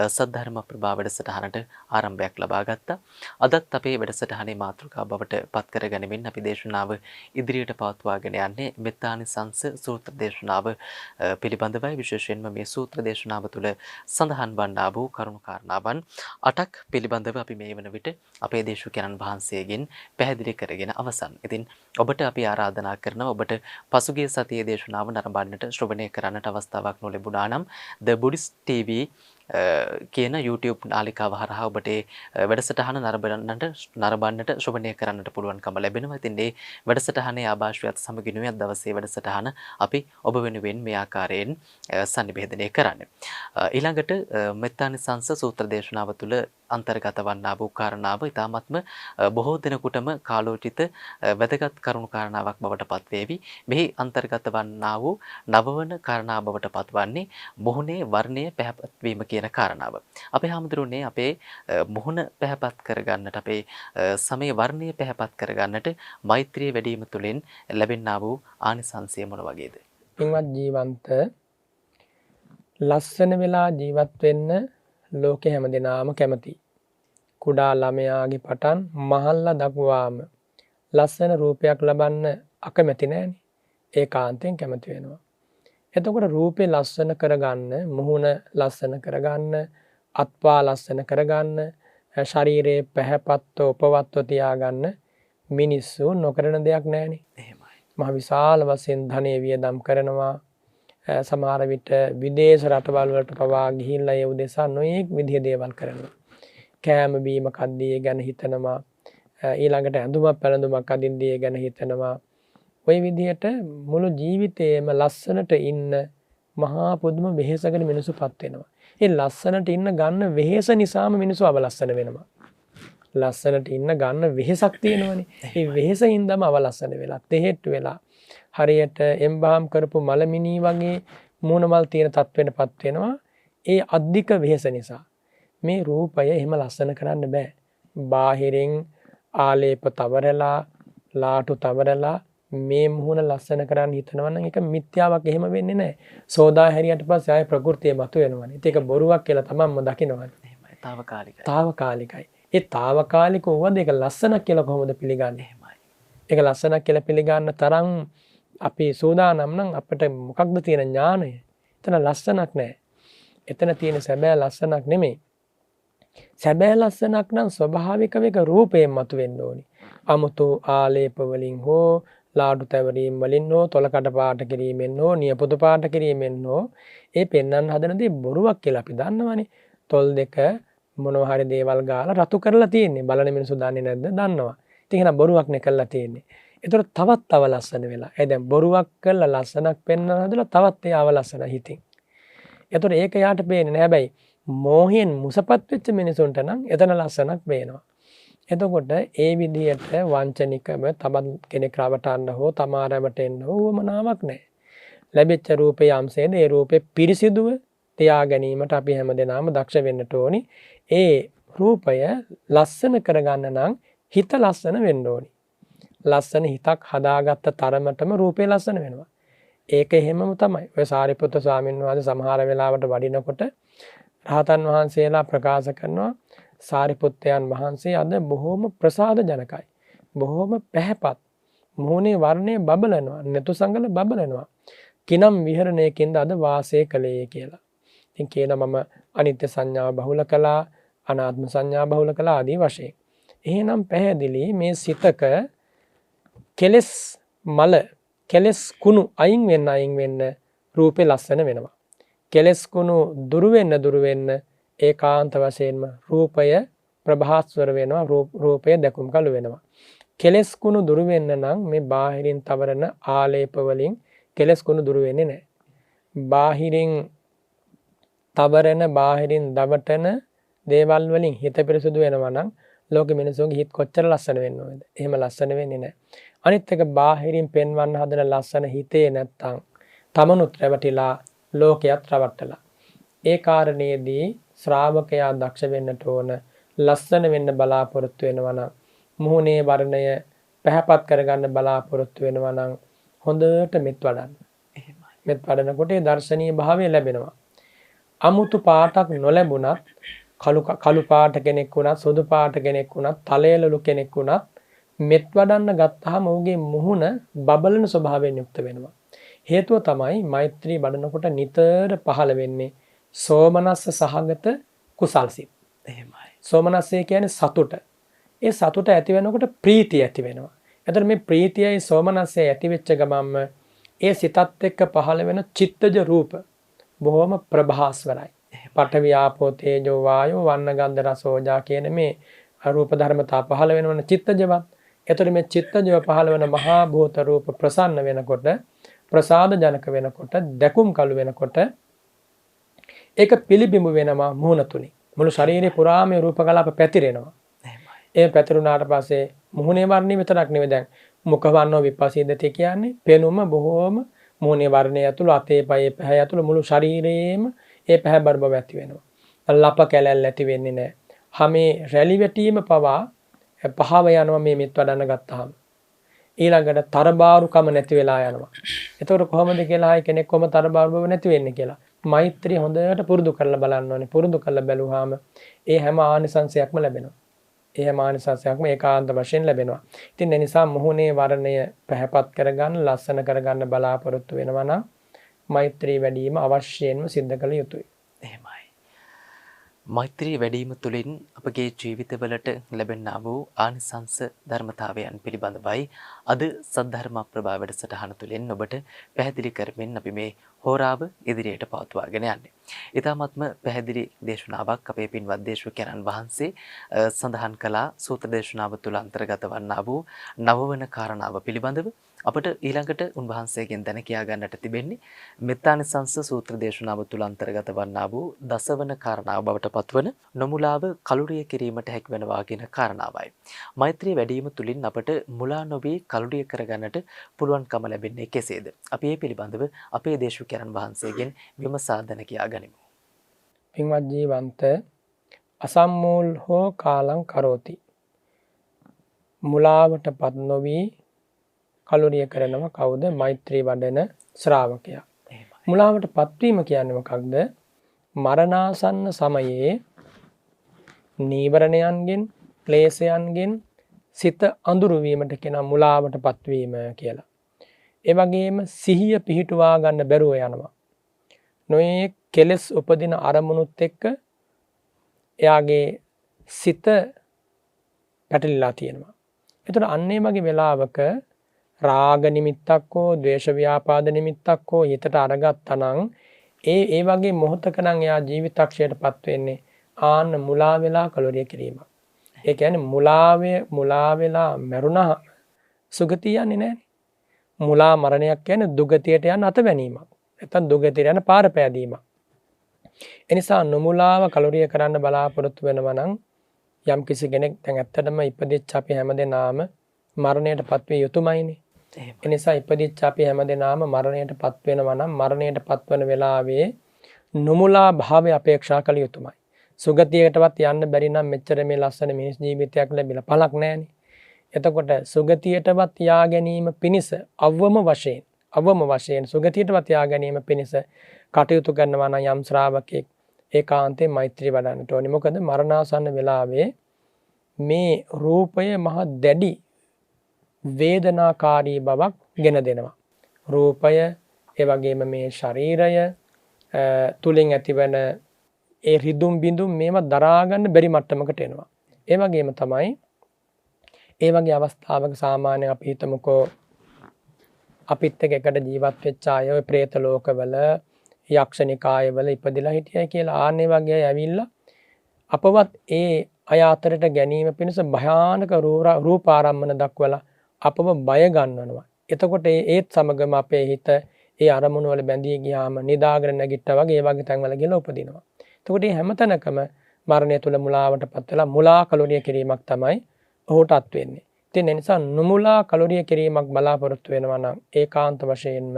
සද්ධර්ම ප්‍රභා වැඩසටහනට ආරම්භයක් ලබා ගත්තා. අදත් අපේ වැඩසටහනේ මාතෘකාව බවට පත් කරගනිමින් අපි දේශනාව ඉදිරියට පවත්වාගෙන යන්නේ මෙත්තානිසංස සූත්‍ර දේශනාව පිළිබඳවයි. විශේෂයෙන්ම මේ සූත්‍ර දේශනාව තුළ සඳහන් වන්නා වූ කරුණු කාරණාවන් 8ක් පිළිබඳව අපි මේ වන විට අපේ දේශවිකාරන් වහන්සේගෙන් පැහැදිලි කරගෙන අවසන්. ඉතින් ඔබට අපි ආරාධනා කරනවා ඔබට පසුගිය සතියේ දේශනාව නරඹන්නට ශ්‍රවණය කරන්නට අවස්ථාවක් නොලැබුණා නම් The Buddhist TV කියන YouTube නාලිකාව හරහා ඔබට වැඩසටහන නරඹන්නට ශ්‍රවණය කරන්නට පුළුවන්කම ලැබෙනවා. ඉතින් මේ වැඩසටහනේ ආభాෂයත් සමගිනුයි අද දවසේ වැඩසටහන අපි ඔබ වෙනුවෙන් මේ ආකාරයෙන් sannivedana කරන්නේ. ඊළඟට මෙත්තානිසංස සූත්‍ර දේශනාව තුළ අන්තර්ගත වන්නා වූ කාරණාව ඊ타ත්ම බොහෝ දිනකටම කාලෝචිත වැදගත් කරුණු කාරණාවක් බවට පත්වේවි. මෙහි අන්තර්ගත වන්නා වූ නවවන කාරණාව බවට පත්වන්නේ මුහුණේ වර්ණය පැහැපත් වීම කියන කාරණාව. අපේ හාමුදුරනේ අපේ මුහුණ පැහැපත් කරගන්නට, අපේ සමේ වර්ණය පැහැපත් කරගන්නට මෛත්‍රිය වැඩිම තුළින් ලැබෙන්නා වූ ආනිසංසය මොන වගේද? පින්වත් ජීවන්ත ලස්සන වෙලා ජීවත් වෙන්න ලෝකේ හැමදෙනාම කැමති. කුඩා ළමයාගේ පටන් මහල්ලා දක්වාම ලස්සන රූපයක් ලබන්න අකමැති නෑනේ. ඒකාන්තයෙන් කැමති වෙනවා. එතකොට රූපේ ලස්සන කරගන්න, මුහුණ ලස්සන කරගන්න, අත්පා ලස්සන කරගන්න, ශරීරයේ පැහැපත්ව උපවත්ව තියාගන්න මිනිස්සු නොකරන දෙයක් නෑනේ. එහෙමයි. මහ විශාල වශයෙන් ධනෙ වියදම් කරනවා. සමහර විට විදේශ රටවල් වලට පවා ගිහිල්ලා ඒ උදෙසා නොයෙක් විදිහේ දේවල් කරනවා. කෑම බීම කද්දී ගැන හිතනවා. ඊළඟට ඇඳුමක් පැළඳුමක් අදින්දී ගැන හිතනවා. ওই විදිහට මුළු ජීවිතේම ලස්සනට ඉන්න මහා පුදුම වෙහෙසකට මිනිසුපත් වෙනවා. ඒ ලස්සනට ඉන්න ගන්න වෙහෙස නිසාම මිනිස්සු අවලස්සන වෙනවා. ලස්සනට ඉන්න ගන්න වෙහෙසක් තියෙනවනේ. ඒ වෙහෙසින්දම අවලස්සන වෙලා, තෙහෙට්ටු වෙලා හරියට එම්බාම් කරපු මලමිනී වගේ මූණ මල් තියෙන තත්වෙටපත් වෙනවා. ඒ අධික වෙහෙස නිසා. මේ රූපය එහෙම ලස්සන කරන්න බෑ. බාහිරින් ආලේප තවරලා, ලාටු තවරලා මේ මුහුණ ලස්සන කරන්න හිතනවා නම් ඒක මිත්‍යාවක්. එහෙම වෙන්නේ නැහැ. සෝදා හැරියට පස්සේ ආය ප්‍රകൃතිය මතුවෙනවනේ. ඒක බොරුවක් කියලා තමන්ම දකිනවනේ. එහෙමයි. తాවකාලිකයි. తాවකාලිකයි. ඒ తాවකාලික වුවද ඒක ලස්සනක් කියලා කොහොමද පිළිගන්නේ? එහෙමයි. ඒක ලස්සනක් කියලා පිළිගන්න තරම් අපි සෝදානම් නම් අපිට මොකක්ද තියෙන ඥානය? එතන ලස්සනක් නැහැ. එතන තියෙන සැබෑ ලස්සනක් නෙමෙයි. සැබෑ ලස්සනක් නම් ස්වභාවිකව ඒක රූපයෙන් මතුවෙන්න ඕනි. අමුතු ආලේප වලින් හෝ ලාඩු තැවරීම් වලින් හෝ තොලකඩ පාට කිරීමෙන් හෝ නියපොතු පාට කිරීමෙන් හෝ ඒ පෙන්වන්න හදන දේ බොරුවක් කියලා අපි දන්නවනේ. තොල් දෙක මොනවා හරි දේවල් ගාලා රතු කරලා තියෙන්නේ. බලන මිනිස්සු දන්නේ නැද්ද? දන්නවා. ඉතින් එහෙනම් බොරුවක් නේ කරලා තියෙන්නේ. ඒතර තවත් තව ලස්සන වෙලා. ඒ දැන් බොරුවක් කරලා ලස්සනක් පෙන්වන්න හදලා තවත් ඒ අවලස්සන හිතින්. ඒතර ඒක යාට පේන්නේ නැහැ. හැබැයි මෝහයෙන් මුසපත් වෙච්ච මිනිසුන්ට නම් එතන ලස්සනක් පේනවා. එතකොට ඒ විදිහට වංචනිකව තවත් කෙනෙක් රවටන්න හෝ තමා රැවටෙන්න හෝ වමනාවක් නැහැ. ලැබෙච්ච රූපේ යම්සේද ඒ රූපේ පිරිසිදුව තියා ගැනීමට අපි හැමදෙනාම දක්ෂ වෙන්නට ඕනි. ඒ රූපය ලස්සන කරගන්න නම් හිත ලස්සන වෙන්න ඕනි. ලස්සන හිතක් හදාගත්ත තරමටම රූපේ ලස්සන වෙනවා. ඒක එහෙමම තමයි. ඔය සාරිපුත්‍ර ස්වාමීන් වහන්සේ සමහර වෙලාවට වඩිනකොට රහතන් වහන්සේලා ප්‍රකාශ කරනවා සාරිපුත්තයන් වහන්සේ අද බොහෝම ප්‍රසාද ජනකයි. බොහොම පැහැපත්. මුහුණේ වර්ණය බබලනවා. නැතු සංගල බබලනවා. කිනම් විහරණයකින්ද අද වාසය කළේ කියලා. ඉතින් කියනවා මම අනිත්‍ය සංඥාව බහුල කළා, අනාත්ම සංඥා බහුල කළා ආදී වශයෙන්. එහෙනම් පැහැදිලි මේ සිතක කෙලස් මල කෙලස් කුණු අයින් වෙන්න රූපේ ලස්සන වෙනවා. කෙලස් කුණු දුරු වෙන්න ඒකාන්ත වශයෙන්ම රූපය ප්‍රභාස්වර වෙනවා. රූපය දැකුම් කළු වෙනවා. කෙලස් කුණු දුරු වෙන්න නම් මේ බාහිරින් තවරන ආලේප වලින් කෙලස් කුණු දුරු වෙන්නේ නැහැ. බාහිරින් තවරන බාහිරින් දවටන දේවල් වලින් හිත පිරිසුදු වෙනවා නම් ලෝක මිනිසුන්ගේ හිත කොච්චර ලස්සන වෙන්න ඕනද? එහෙම ලස්සන වෙන්නේ නැහැ. අනිත් එක බාහිරින් පෙන්වන්න හදන ලස්සන හිතේ නැත්තම් තමනුත් රැවටිලා ලෝකයක් රවට්ටලා. ඒ කාරණේදී ශ්‍රාවකයා දක්ෂ වෙන්නට ඕන. ලස්සන වෙන්න බලාපොරොත්තු වෙනවා නම් මුහුණේ වර්ණය පැහැපත් කරගන්න බලාපොරොත්තු වෙනවා නම් හොඳට මෙත් වඩන්න. එහෙමයි. මෙත් වඩනකොට ඒ දර්ශනීය භාවය ලැබෙනවා. අමුතු පාටක් නොලැබුණත් කළු පාට කෙනෙක් වුණත් සුදු පාට කෙනෙක් වුණත් තලයලු කෙනෙක් වුණත් මෙත් වඩන්න ගත්තාම ඔහුගේ මුහුණ බබලන ස්වභාවයෙන් යුක්ත වෙනවා. හේතුව තමයි මෛත්‍රී වඩනකොට නිතර පහළ වෙන්නේ සෝමනස්ස සහගත කුසල්සිත. එහෙමයි. සෝමනස්සය කියන්නේ සතුට. ඒ සතුට ඇති වෙනකොට ප්‍රීතිය ඇති වෙනවා. එතකොට මේ ප්‍රීතියයි සෝමනස්සය ඇති වෙච්ච ගමන්ම ඒ සිතත් එක්ක පහළ වෙන චිත්තජ රූප බොහොම ප්‍රභාස්වරයි. පඨවි ආපෝ තේජෝ වායෝ වන්න ගන්ධ රස ඕජා කියන මේ රූප ධර්මතා පහළ වෙනවන චිත්තජවත්. එතකොට මේ චිත්තජව පහළ වෙන මහා භූත රූප ප්‍රසන්න වෙනකොට ප්‍රසාද ජනක වෙනකොට දැකුම් කළු වෙනකොට ඒක පිළිබිඹු වෙනවා මුහුණ තුලින්. මුළු ශරීරේ පුරාම රූප කලාප පැතිරෙනවා. ඒ පැතිරුණාට පස්සේ මුහුණේ වර්ණය විතරක් නෙවෙයි දැන් මුඛ වර්ණෝ විපස්සීදති කියන්නේ පෙනුම බොහෝම මුහුණේ වර්ණය ඇතුළු අතේ පයේ පැහැ ඇතුළු මුළු ශරීරේම ඒ පැහැබර බව ඇති වෙනවා. ලප කැලැල් ඇති වෙන්නේ නැහැ. හැමේ රැලි වැටීම පවා පහව යනවා මේ මෙත් වඩන්න ගත්තාම. ඊළඟට තරබාරුකම නැති වෙලා යනවා. එතකොට කොහොමද කියලා ආයි කෙනෙක් කොහොම තරබාරු බව නැති වෙන්නේ කියලා. මෛත්‍රිය හොඳට පුරුදු කරලා බලන්න ඕනේ. පුරුදු කරලා බැලුවාම ඒ හැම ආනිසංසයක්ම ලැබෙනවා. ඒ හැම ආනිසංසයක්ම ඒකාන්ත වශයෙන් ලැබෙනවා. ඉතින් ඒ නිසා මුහුණේ වර්ණය පැහැපත් කරගන්න, ලස්සන කරගන්න බලාපොරොත්තු වෙනවා නම් මෛත්‍රී වැඩිම අවශ්‍යයෙන්ම සිද්ධ කළ යුතුයි. එහෙමයි. මෛත්‍රී වැඩිම තුළින් අපගේ ජීවිතවලට ලැබෙනා වූ ආනිසංස ධර්මතාවයන් පිළිබඳවයි අද සද්ධර්ම ප්‍රභා වැඩසටහන තුළින් ඔබට පැහැදිලි කරමින් අපි මේ හෝරාව ඉදිරියට පවත්වාගෙන යන්නේ. ඊටාත්ම පැහැදිලි දේශනාවක් අපේ පින්වත් දේශකයන්න් වහන්සේ සඳහන් කළා සූත්‍ර දේශනාව තුළ අන්තර්ගත වන්නා වූ නවවන කාරණාව පිළිබඳව අපට ඊළඟට උන්වහන්සේගෙන් දැන කියා ගන්නට තිබෙන්නේ මෙත්තානිසංස සූත්‍ර දේශනාව තුළ අන්තර්ගත වන්නා වූ දසවන කාරණාව බවට පත්වන නොමුලාව කලුරිය කිරීමට හැකිවනවා කියන කාරණාවයි. මෛත්‍රී වැඩිම තුළින් අපට මුලා නොවී කලුරිය කරගන්නට පුළුවන්කම ලැබෙන්නේ කෙසේද? අපි මේ පිළිබඳව අපේ දේශකයන්න් වහන්සේගෙන් විමසා දැන කියා ගනිමු. පින්වත් ජීවන්ත අසම්මූල් හෝ කාලං කරෝති. මුලාවටපත් නොවී කලුරිය කරනවා කවුද? මෛත්‍රී වඩන ශ්‍රාවකයා. මුලාවට පත්වීම කියන්නේ මොකක්ද? මරණාසන්න සමයේ නීවරණයන්ගෙන් ක්ලේශයන්ගෙන් සිත අඳුරු වීමට කියන මුලාවට පත්වීම කියලා. ඒ වගේම සිහිය පිහිටුවා ගන්න බැරුව යනවා. නොයේ කෙලස් උපදින අරමුණුත් එක්ක එයාගේ සිත පැටලිලා තියෙනවා. ඒතර අන්නේ වගේ වෙලාවක රාග නිමිත්තක් හෝ ද්වේෂ ව්‍යාපාද නිමිත්තක් හෝ හිතට අරගත්තා නම් ඒ වගේ මොහොතක නම් එයා ජීවිතක්ෂයටපත් වෙන්නේ ආන්න මුලා වෙලා කලුරිය කිරීම. ඒ කියන්නේ මුලා වෙලා මරුණා සුගතිය යන්නේ නැහැ. මුලා මරණයක් කියන්නේ දුගතියට යන අතවැනීමක්. නැත්නම් දුගතියට යන පාර පෑදීමක්. ඒ නිසා නොමුලාව කලුරිය කරන්න බලාපොරොත්තු වෙනවා නම් යම් කිසි කෙනෙක් දැන් ඇත්තටම ඉපදිච්ච අපි හැමදෙනාම මරණයටපත් විය යුතුමයිනේ. ඒ නිසා ඉපදිච්ච අපි හැමදෙනාම මරණයටපත් වෙනවා නම් මරණයටපත් වෙන වෙලාවේ නොමුලා භාවය අපේක්ෂා කළ යුතුමයි. සුගතියකටවත් යන්න බැරි නම් මෙච්චර මේ ලස්සන මිනිස් ජීවිතයක් ලැබිලා පළක් නැහැනේ. එතකොට සුගතියටවත් යා ගැනීම පිණිස අවම වශයෙන් සුගතියටවත් යා ගැනීම පිණිස කටයුතු කරනවා නම් යම් ශ්‍රාවකෙක් ඒකාන්තයෙන් මෛත්‍රී වඩන්නට ඕනේ. මොකද මරණාසන්න වෙලාවේ මේ රූපය මහ දැඩි වේදනාකාරී බවක් ගෙන දෙනවා. රූපය, ඒ වගේම මේ ශරීරය තුලින් ඇතිවන ඒ රිදුම් බිඳුම් මේවා දරා ගන්න බැරි මට්ටමකට එනවා. ඒ වගේම තමයි ඒ වගේ අවස්ථාවක සාමාන්‍යයෙන් අපි හිතමුකෝ අපිත් එක්ක එකට ජීවත් වෙච්ච අය ඔය പ്രേත ලෝකවල යක්ෂනිකායවල ඉපදිලා හිටියයි කියලා ආන්නේ වගේ අය ඇවිල්ලා අපවත් ඒ අය අතරට ගැනීම පිණිස භයානක රූපාරම්මන දක්වලා අපව බය ගන්නවනවා. එතකොට ඒත් සමගම අපේ හිත ඒ අරමුණු වල බැඳී ගියාම නිදාගෙන නැගිට්ටා වගේ ඒ වගේ තැන්වල ගිහලා උපදිනවා. එතකොට මේ හැමතැනකම මරණය තුල මුලාවටපත් වෙලා මුලා කලුරිය කිරීමක් තමයි ඔහුටත් වෙන්නේ. ඉතින් ඒ නිසා නුමුලා කලුරිය කිරීමක් බලාපොරොත්තු වෙනවා නම් ඒකාන්ත වශයෙන්ම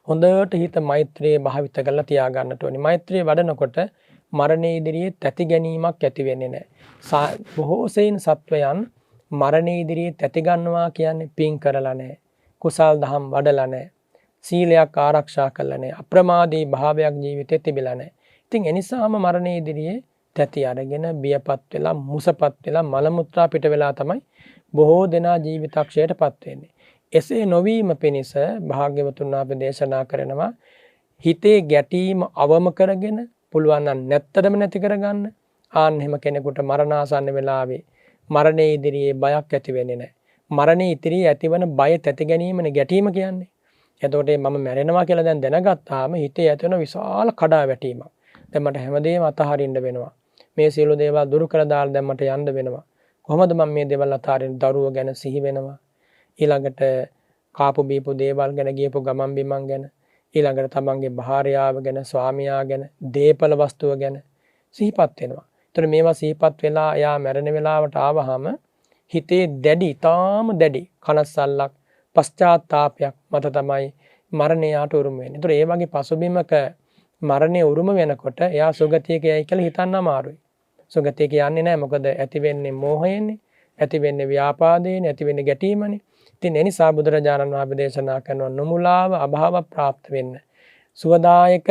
හොඳට හිත මෛත්‍රියේ භාවිත කරලා තියා ගන්නට ඕනේ. මෛත්‍රිය වඩනකොට මරණය ඉදිරියේ තැති ගැනීමක් ඇති වෙන්නේ නැහැ. බොහෝ සෙයින් සත්වයන් මරණය ඉදිරියේ තැති ගන්නවා කියන්නේ පින් කරලා නැහැ. කුසල් දහම් වඩලා නැහැ. සීලයක් ආරක්ෂා කළා නැහැ. අප්‍රමාදී භාවයක් ජීවිතේ තිබිලා නැහැ. ඉතින් ඒ නිසාම මරණය ඉදිරියේ තැති අරගෙන බියපත් වෙලා මුසපත් වෙලා මල මුත්‍රා පිට වෙලා තමයි බොහෝ දෙනා ජීවිතක්ෂයටපත් වෙන්නේ. එසේ නොවීම පිණිස භාග්‍යවතුන් වහන්සේ දේශනා කරනවා හිතේ ගැටීම අවම කරගෙන පුළුවන් නම් නැත්තටම නැති කරගන්න. ආන් එහෙම කෙනෙකුට මරණාසන්න වෙලාවේ මරණය ඉදිරියේ බයක් ඇති වෙන්නේ නැහැ. මරණය ඉදිරියේ ඇතිවන බය තැති ගැනීමනේ ගැටීම කියන්නේ. එතකොට මම මැරෙනවා කියලා දැන් දැනගත්තාම හිතේ ඇතිවන විශාල කඩාවැටීමක්. දැන් මට හැමදේම අතහරින්න වෙනවා. මේ සියලු දේවල් දුරු කර දාලා දැන් මට යන්න වෙනවා. කොහොමද මම මේ දේවල් අතහරින්නේ? දරුවෝ ගැන සිහි වෙනවා. ඊළඟට කාපු බීපු දේවල් ගැන ගියපු ගමන් බිමන් ගැන, ඊළඟට තමන්ගේ භාර්යාව ගැන, ස්වාමියා ගැන, දේපල වස්තුව ගැන සිහිපත් වෙනවා. ඒතර මේවා සිහිපත් වෙලා එයා මැරෙන වෙලාවට ආවහම හිතේ දැඩි, ඊටාම දැඩි කනස්සල්ලක්, පශ්චාත්තාපයක් මත තමයි මරණය යාට උරුම වෙන්නේ. ඒතර ඒ වගේ පසුබිමක මරණය උරුම වෙනකොට එයා සුගතියක යයි කියලා හිතන්න අමාරුයි. සුගතිය කියන්නේ නැහැ. මොකද ඇති වෙන්නේ මෝහයෙන්නේ, ඇති වෙන්නේ ව්‍යාපාදයෙන්, ඇති වෙන්නේ ගැටීමනේ. ඉතින් ඒ නිසා බුදුරජාණන් වහන්සේ දේශනා කරනවා නුමුලාව අභාව પ્રાપ્ત වෙන්න. සුවදායක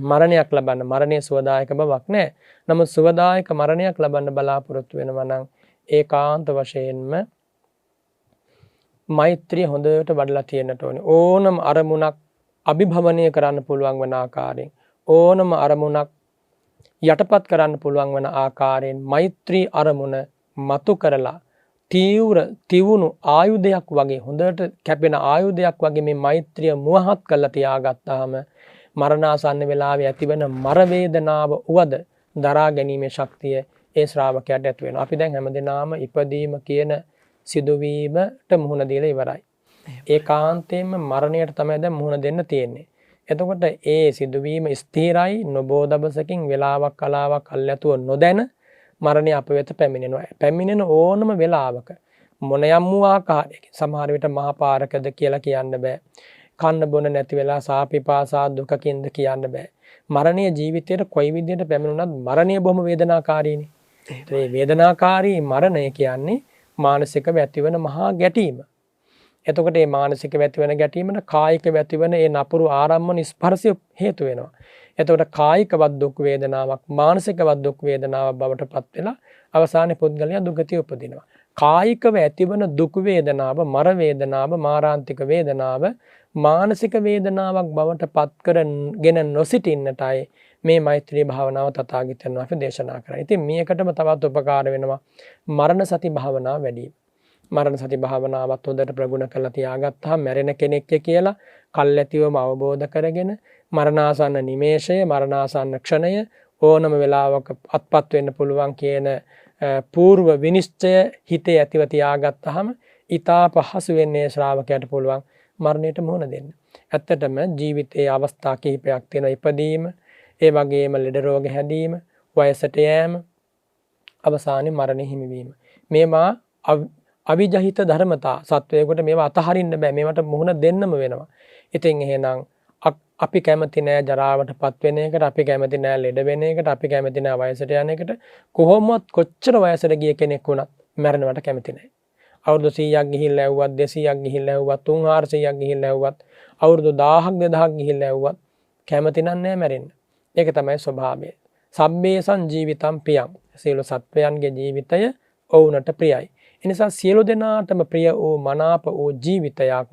මරණයක් ලබන්න. මරණය සුවදායක බවක් නැහැ. නමුත් සුවදායක මරණයක් ලබන්න බලාපොරොත්තු වෙනවා නම් ඒකාන්ත වශයෙන්ම මෛත්‍රිය හොඳට වඩලා තියෙන්නට ඕනේ. ඕනම අරමුණක් අභිභවනය කරන්න පුළුවන් වන ආකාරයෙන්, ඕනම අරමුණක් යටපත් කරන්න පුළුවන් වන ආකාරයෙන් මෛත්‍රී අරමුණ මතු කරලා තිවුණු ආයුධයක් වගේ, හොඳට කැපෙන ආයුධයක් වගේ මේ මෛත්‍රිය මුවහත් කරලා තියාගත්තාම මරණාසන්න වෙලාවේ ඇතිවන මර වේදනාව උවද දරා ගැනීමේ ශක්තිය ඒ ශ්‍රාවකයාට ඇති වෙනවා. අපි දැන් හැමදෙනාම ඉපදීම කියන සිදුවීමට මුහුණ දීලා ඉවරයි. ඒකාන්තයෙන්ම මරණයට තමයි දැන් මුහුණ දෙන්න තියෙන්නේ. එතකොට ඒ සිදුවීම ස්ථිරයි, නොබෝ දවසකින් වෙලාවක් කලාවක් අල්ලතුව නොදැන මරණය අප වෙත පැමිණෙනවා. පැමිණෙන ඕනම වෙලාවක මොනියම් වූ ආකාරයකින්, සමහර විට මහා පාරකද කියලා කියන්න බෑ. කන්න බොන නැති වෙලා සාපිපාසා දුකකින්ද කියන්න බෑ. මරණය ජීවිතයට කොයි විදිහට පැමිණුණත් මරණය බොහොම වේදනාකාරීනේ. ඒ වේදනාකාරී මරණය කියන්නේ මානසිකව ඇතිවන මහා ගැටීම. එතකොට මේ මානසිකව ඇතිවන ගැටීමන කායිකව ඇතිවන ඒ නපුරු ආරම්මන ස්පර්ශය හේතු වෙනවා. එතකොට කායිකවත් දුක් වේදනාවක්, මානසිකවත් දුක් වේදනාවක් බවට පත් වෙලා අවසානයේ පුද්ගලයා දුගතිය උපදිනවා. කායිකව ඇතිවන දුක් වේදනාව, මර වේදනාව, මාරාන්තික වේදනාව මානසික වේදනාවක් බවට පත් කරගෙන නොසිටින්නටයි මේ මෛත්‍රී භාවනාව තථාගතයන් වහන්සේ දේශනා කරන්නේ. ඉතින් මේකටම තවත් උපකාර වෙනවා මරණ සති භාවනාව වැඩි වීම. මරණ සති භාවනාවත් හොඳට ප්‍රගුණ කරලා තියාගත්තාම මැරෙන කෙනෙක් කියලා කල්ැතිවම අවබෝධ කරගෙන මරණාසන්න නිමේෂය, මරණාසන්න ක්ෂණය ඕනම වෙලාවක අත්පත් වෙන්න පුළුවන් කියන పూర్ව විනිශ්චය හිතේ ඇතිව තියාගත්තාම ඊතා පහසු වෙන්නේ ශ්‍රාවකයාට පුළුවන් මරණයට මුහුණ දෙන්න. ඇත්තටම ජීවිතයේ අවස්ථා කිහිපයක් තියෙනවා. ඉපදීම, ඒ වගේම ලෙඩ රෝග හැදීම, වයසට යෑම, අවසානයේ මරණය හිමිවීම. මේවා අවිජහිත ධර්මතා. සත්වයකට මේවා අතහරින්න බෑ. මේවට මුහුණ දෙන්නම වෙනවා. ඉතින් එහෙනම් අපි කැමති නෑ ජරාවටපත් වෙන එකට, අපි කැමති නෑ ලෙඩ වෙන එකට, අපි කැමති නෑ වයසට යන එකට. කොහොමවත් කොච්චර වයසට ගිය කෙනෙක් වුණත් මැරෙනවට කැමති නෑ. අවුරුදු 100ක් ගිහිල්ලා ඇව්වත්, 200ක් ගිහිල්ලා ඇව්වත්, 300ක් ගිහිල්ලා ඇව්වත්, අවුරුදු 1000ක් 2000ක් ගිහිල්ලා ඇව්වත් කැමති නෑ මැරෙන්න. ඒක තමයි ස්වභාවය. සබ්බේසං ජීවිතං පියං. සියලු සත්වයන්ගේ ජීවිතය ඔවුන්ට ප්‍රියයි. එනිසා සියලු දෙනාටම ප්‍රිය වූ මනාප වූ ජීවිතයක්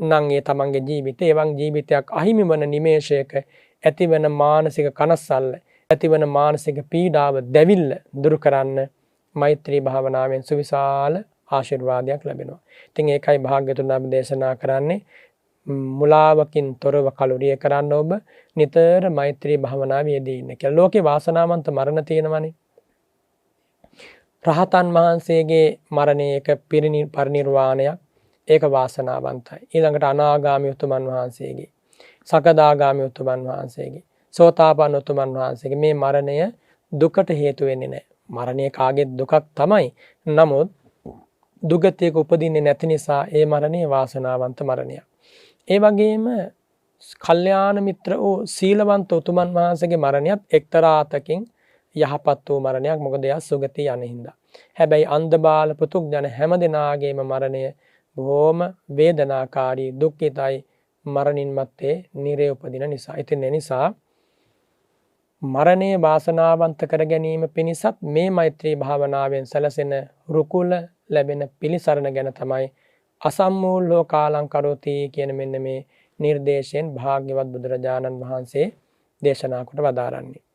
නම් ඒ තමන්ගේ ජීවිතේ එවන් ජීවිතයක් අහිමි වන නිමේෂයක ඇතිවන මානසික කනස්සල්ල ඇතිවන මානසික පීඩාව දැවිල්ල දුරු කරන්න මෛත්‍රී භාවනාවෙන් සුවිශාල ආශිර්වාදයක් ලැබෙනවා. ඉතින් ඒකයි භාග්‍යතුන් වහන්සේ දේශනා කරන්නේ මුලාවකින් තොරව කලුරිය කරන්න ඔබ නිතර මෛත්‍රී භාවනාවේ යෙදී ඉන්න කියලා. ලෝකේ වාසනාවන්ත මරණ තියෙනවනේ. රහතන් වහන්සේගේ මරණය එක පරිනිර්වාණයක්. ඒක වාසනාවන්තයි. ඊළඟට අනාගාමී උතුමන් වහන්සේගේ, සකදාගාමී උතුමන් වහන්සේගේ, සෝතාපන්න උතුමන් වහන්සේගේ මේ මරණය දුකට හේතු වෙන්නේ නැහැ. මරණය කාගේ දුකක් තමයි. නමුත් දුගතියක උපදින්නේ නැති නිසා ඒ මරණය වාසනාවන්ත මරණයක්. ඒ වගේම කල්යාණ මිත්‍ර වූ සීලවන්ත උතුමන් වහන්සේගේ මරණයත් එක්තරා අතකින් යහපත් වූ මරණයක්. මොකද එයා සුගතිය යන හින්දා. හැබැයි අන්ධ බාල පුතුග්ජන හැම දෙනාගේම මරණය බොහොම වේදනාකාරී දුක්ඛිතයි මරණින් මත්තේ නිරේ උපදින නිසා. ඉතින් ඒ නිසා මරණය වාසනාවන්ත කර ගැනීම පිණිසත් මේ මෛත්‍රී භාවනාවෙන් සැලසෙන රුකුල ලැබෙන පිළිසරණ ගැන තමයි අසම්මූලෝ කාලං කරෝති කියන මෙන්න මේ නිර්දේශයෙන් භාග්‍යවත් බුදුරජාණන් වහන්සේ දේශනා කොට වදාරන්නේ.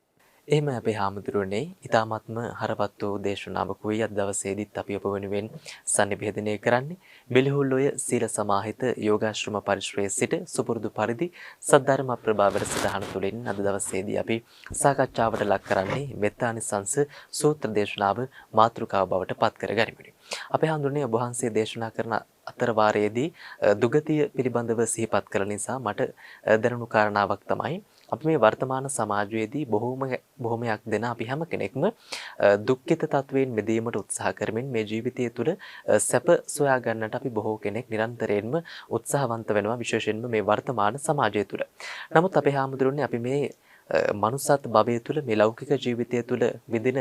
එහෙම අපේ හාමුදුරුවනේ ඊ타ත්ම හරවත් වූ දේශනාවකුයි අද දවසේදීත් අපි ඔබ වෙනුවෙන් සම්නිවේදනය කරන්නේ. බෙලිහුල්ලොය සීල සමාහිත යෝගාශ්‍රම පරිශ්‍රයේ සිට සුපුරුදු පරිදි සද්ධර්ම ප්‍රභා වැඩසටහන තුළින් අද දවසේදී අපි සාකච්ඡාවට ලක් කරන්නේ මෙත්තානිසංස සූත්‍ර දේශනාව මාතෘකාව බවට පත් කරගනිමිනි. අපේ හාමුදුරනේ ඔබ වහන්සේ දේශනා කරන අතර වාරයේදී දුගතිය පිළිබඳව සිහිපත් කළ නිසා මට දැනුණු කාරණාවක් තමයි අපි මේ වර්තමාන සමාජයේදී බොහොමයක් දෙන අපි හැම කෙනෙක්ම දුක්ඛිත තත්වයෙන් මිදීමට උත්සාහ කරමින් මේ ජීවිතය තුළ සැප සොයා ගන්නට අපි බොහෝ කෙනෙක් නිරන්තරයෙන්ම උත්සාහවන්ත වෙනවා, විශේෂයෙන්ම මේ වර්තමාන සමාජය තුළ. නමුත් අපේ හාමුදුරනේ අපි මේ මනුස්සත් භවය තුළ මේ ලෞකික ජීවිතය තුළ විඳින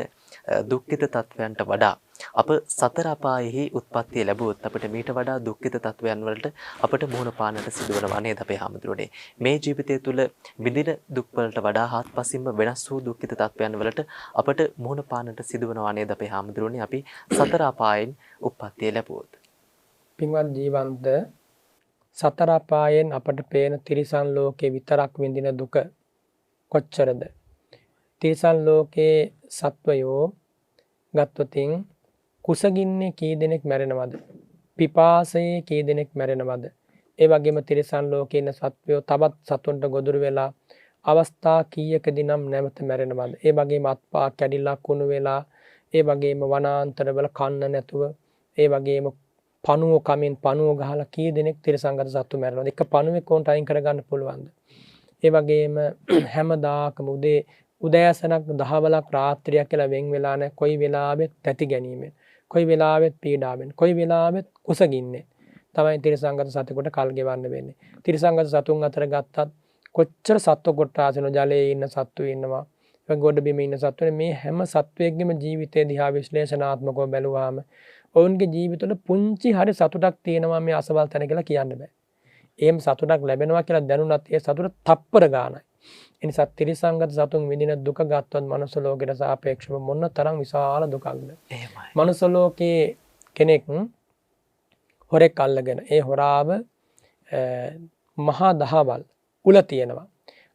දුක්ඛිත තත්වයන්ට වඩා අප සතර අපායෙහි උත්පත්තිය ලැබුවොත් අපිට මීට වඩා දුක්ඛිත තත්වයන් වලට අපට මුහුණ පාන්නට සිදුවනවා නේද අපේ හාමුදුරනේ. මේ ජීවිතය තුළ විඳින දුක් වලට වඩා හාත්පසින්ම වෙනස් වූ දුක්ඛිත තත්වයන් වලට අපට මුහුණ පාන්නට සිදුවනවා නේද අපේ හාමුදුරනේ අපි සතර අපායෙන් උත්පත්තිය ලැබුවොත්. පින්වත් ජීවන්ත සතර අපායෙන් අපට පේන තිරිසන් ලෝකේ විතරක් විඳින දුක කොච්චරද? තිරිසන් ලෝකේ සත්වයෝ ගත්තොතින් කුසගින්නේ කී දෙනෙක් මැරෙනවද? පිපාසයේ කී දෙනෙක් මැරෙනවද? ඒ වගේම තිරිසන් ලෝකේ ඉන්න සත්වයෝ තවත් සතුන්ට ගොදුරු වෙලා අවස්ථා කීයකදී නම් නැවත මැරෙනවද? ඒ වගේම අත්පා කැඩිලා කුණු වෙලා, ඒ වගේම වනාන්තරවල කන්න නැතුව, ඒ වගේම පණුව කමින් පණුව ගහලා කී දෙනෙක් තිරිසන්ගත සත්තු මැරෙනවද? එක පණුවෙක් කොහොමද අයින් කරගන්න පුළුවන්ද? ඒ වගේම හැමදාකම උදෑසනක් දහවලක් රාත්‍රියක් කියලා වෙන් වෙලා නැහැ. කොයි වෙලාවෙත් තැති ගැනීමෙන්, කොයි වෙලාවෙත් පීඩාවෙන්, කොයි වෙලාවෙත් කුසගින්නේ තමයි තිරිසංගත සතෙකුට කල් ගෙවන්න වෙන්නේ. තිරිසංගත සතුන් අතර ගත්තත් කොච්චර සත්ව කොටාසන ජලයේ ඉන්න සත්තු ඉන්නවා, ගොඩ බිම ඉන්න සත්තු. මේ හැම සත්වයකගේම ජීවිතය දිහා විශ්ලේෂණාත්මකව බැලුවාම ඔවුන්ගේ ජීවිතවල පුංචි හරි සතුටක් තියෙනවා මේ අසවල් තැන කියලා කියන්න බෑ. එහෙම සතුටක් ලැබෙනවා කියලා දැනුණත් ඒ සතුට තප්පර ගානයි. ඒ නිසා තිරිසංගත සතුන් විඳින දුක ගත්තොත් මනුස්ස ලෝකයට සාපේක්ෂව මොන තරම් විශාල දුකක්ද. එහෙමයි. මනුස්ස ලෝකයේ කෙනෙක් හොරෙක් අල්ලගෙන ඒ හොරාව මහා දහවල් උල තියෙනවා.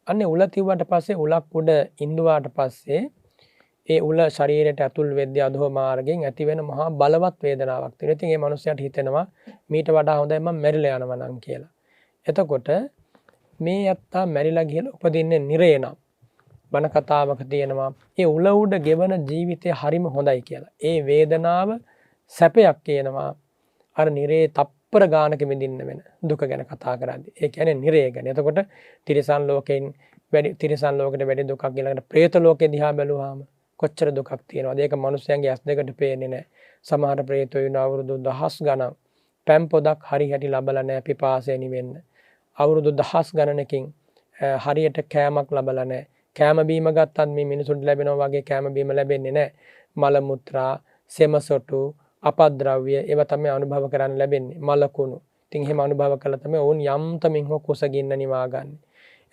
අන්නේ උල තියුවට පස්සේ උලක් උඩ ඉඳුවාට පස්සේ ඒ උල ශරීරයට ඇතුල් වෙද්දී අධෝ මාර්ගයෙන් ඇති වෙන මහා බලවත් වේදනාවක් තියෙනවා. ඉතින් මේ මනුස්සයාට හිතෙනවා මීට වඩා හොඳයි මම මැරිලා යනවා නම් කියලා. එතකොට මේ යත්තා මැරිලා ගිහලා උපදින්නේ නිරේ නම් බණ කතාවක තියෙනවා ඒ උල උඩ ගෙවන ජීවිතය හරිම හොඳයි කියලා. ඒ වේදනාව සැපයක් කියනවා අර නිරේ තප්පර ගානක විඳින්න වෙන දුක ගැන කතා කරද්දී. ඒ කියන්නේ නිරේ ගැන. එතකොට තිරිසන් ලෝකෙන් වැඩි තිරිසන් ලෝකෙට වැඩි දුකක් ඊළඟට പ്രേත ලෝකෙ දිහා බැලුවාම කොච්චර දුකක් තියෙනවද? ඒක මිනිස්යන්ගේ ඇස් දෙකට පේන්නේ නැහැ. සමහර പ്രേතයෝ ඉන්න අවුරුදු දහස් ගණන් පැම් පොදක් හරි හැටි ලබලා නැහැ පිපාසයෙන් නිවෙන්න. අවුරුදු දහස් ගණනකින් හරියට කෑමක් ලබලා නැහැ. කෑම බීම ගත්තත් මේ මිනිසුන්ට ලැබෙනවා වගේ කෑම බීම ලැබෙන්නේ නැහැ. මල මුත්‍රා, සෙමසොටු, අපද්‍රව්‍ය ඒවා තමයි අනුභව කරන්න ලැබෙන්නේ. මලකුණු. ඉතින් එහෙම අනුභව කළා තමයි ඕන් යම්තමින් හෝ කුසගින්න නිවා ගන්න.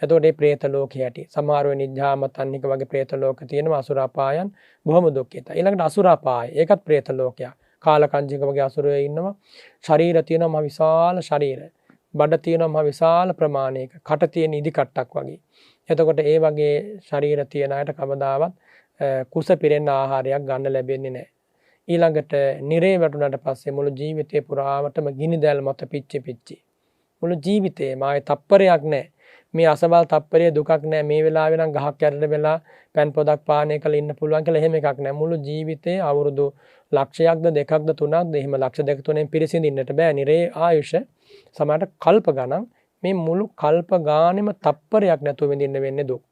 එතකොට මේ പ്രേත ලෝකයේ ඇති. සමහර වෙලෙ නිජ්ජාමතන්නික වගේ പ്രേත ලෝක තියෙනවා අසුරාපායන් බොහොම දුක්ඛිත. ඊළඟට අසුරාපාය. ඒකත් പ്രേත ලෝකයක්. කාලකංජික වගේ අසුරයෝ ඉන්නවා. ශරීර තියෙනවා මහ විශාල ශරීර. බඩ තියෙනවා මහ විශාල ප්‍රමාණයක. කට තියෙන ඉදි කට්ටක් වගේ. එතකොට ඒ වගේ ශරීර තියෙන අයට කවදාවත් කුස පිරෙන්න ආහාරයක් ගන්න ලැබෙන්නේ නැහැ. ඊළඟට නිරේ වැටුණාට පස්සේ මුළු ජීවිතේ පුරාවටම ගිනි දැල් මත පිච්චි මුළු ජීවිතේම ආයේ තප්පරයක් නැහැ. මේ අසවල් තප්පරයේ දුකක් නැහැ. මේ වෙලාවේ නම් ගහක් යටට වෙලා පෑන් පොදක් පානය කරලා ඉන්න පුළුවන් කියලා එහෙම එකක් නැහැ. මුළු ජීවිතේ අවුරුදු ලක්ෂයක්ද දෙකක්ද තුනක්ද එහෙම ලක්ෂ දෙක තුනෙන් පිරිසිඳින්නට බෑ. නිරේ ආයුෂ සමහරට කල්ප ගණන් මේ මුළු කල්ප ගානෙම තප්පරයක් නැතුව විඳින්න වෙන්නේ දුක්.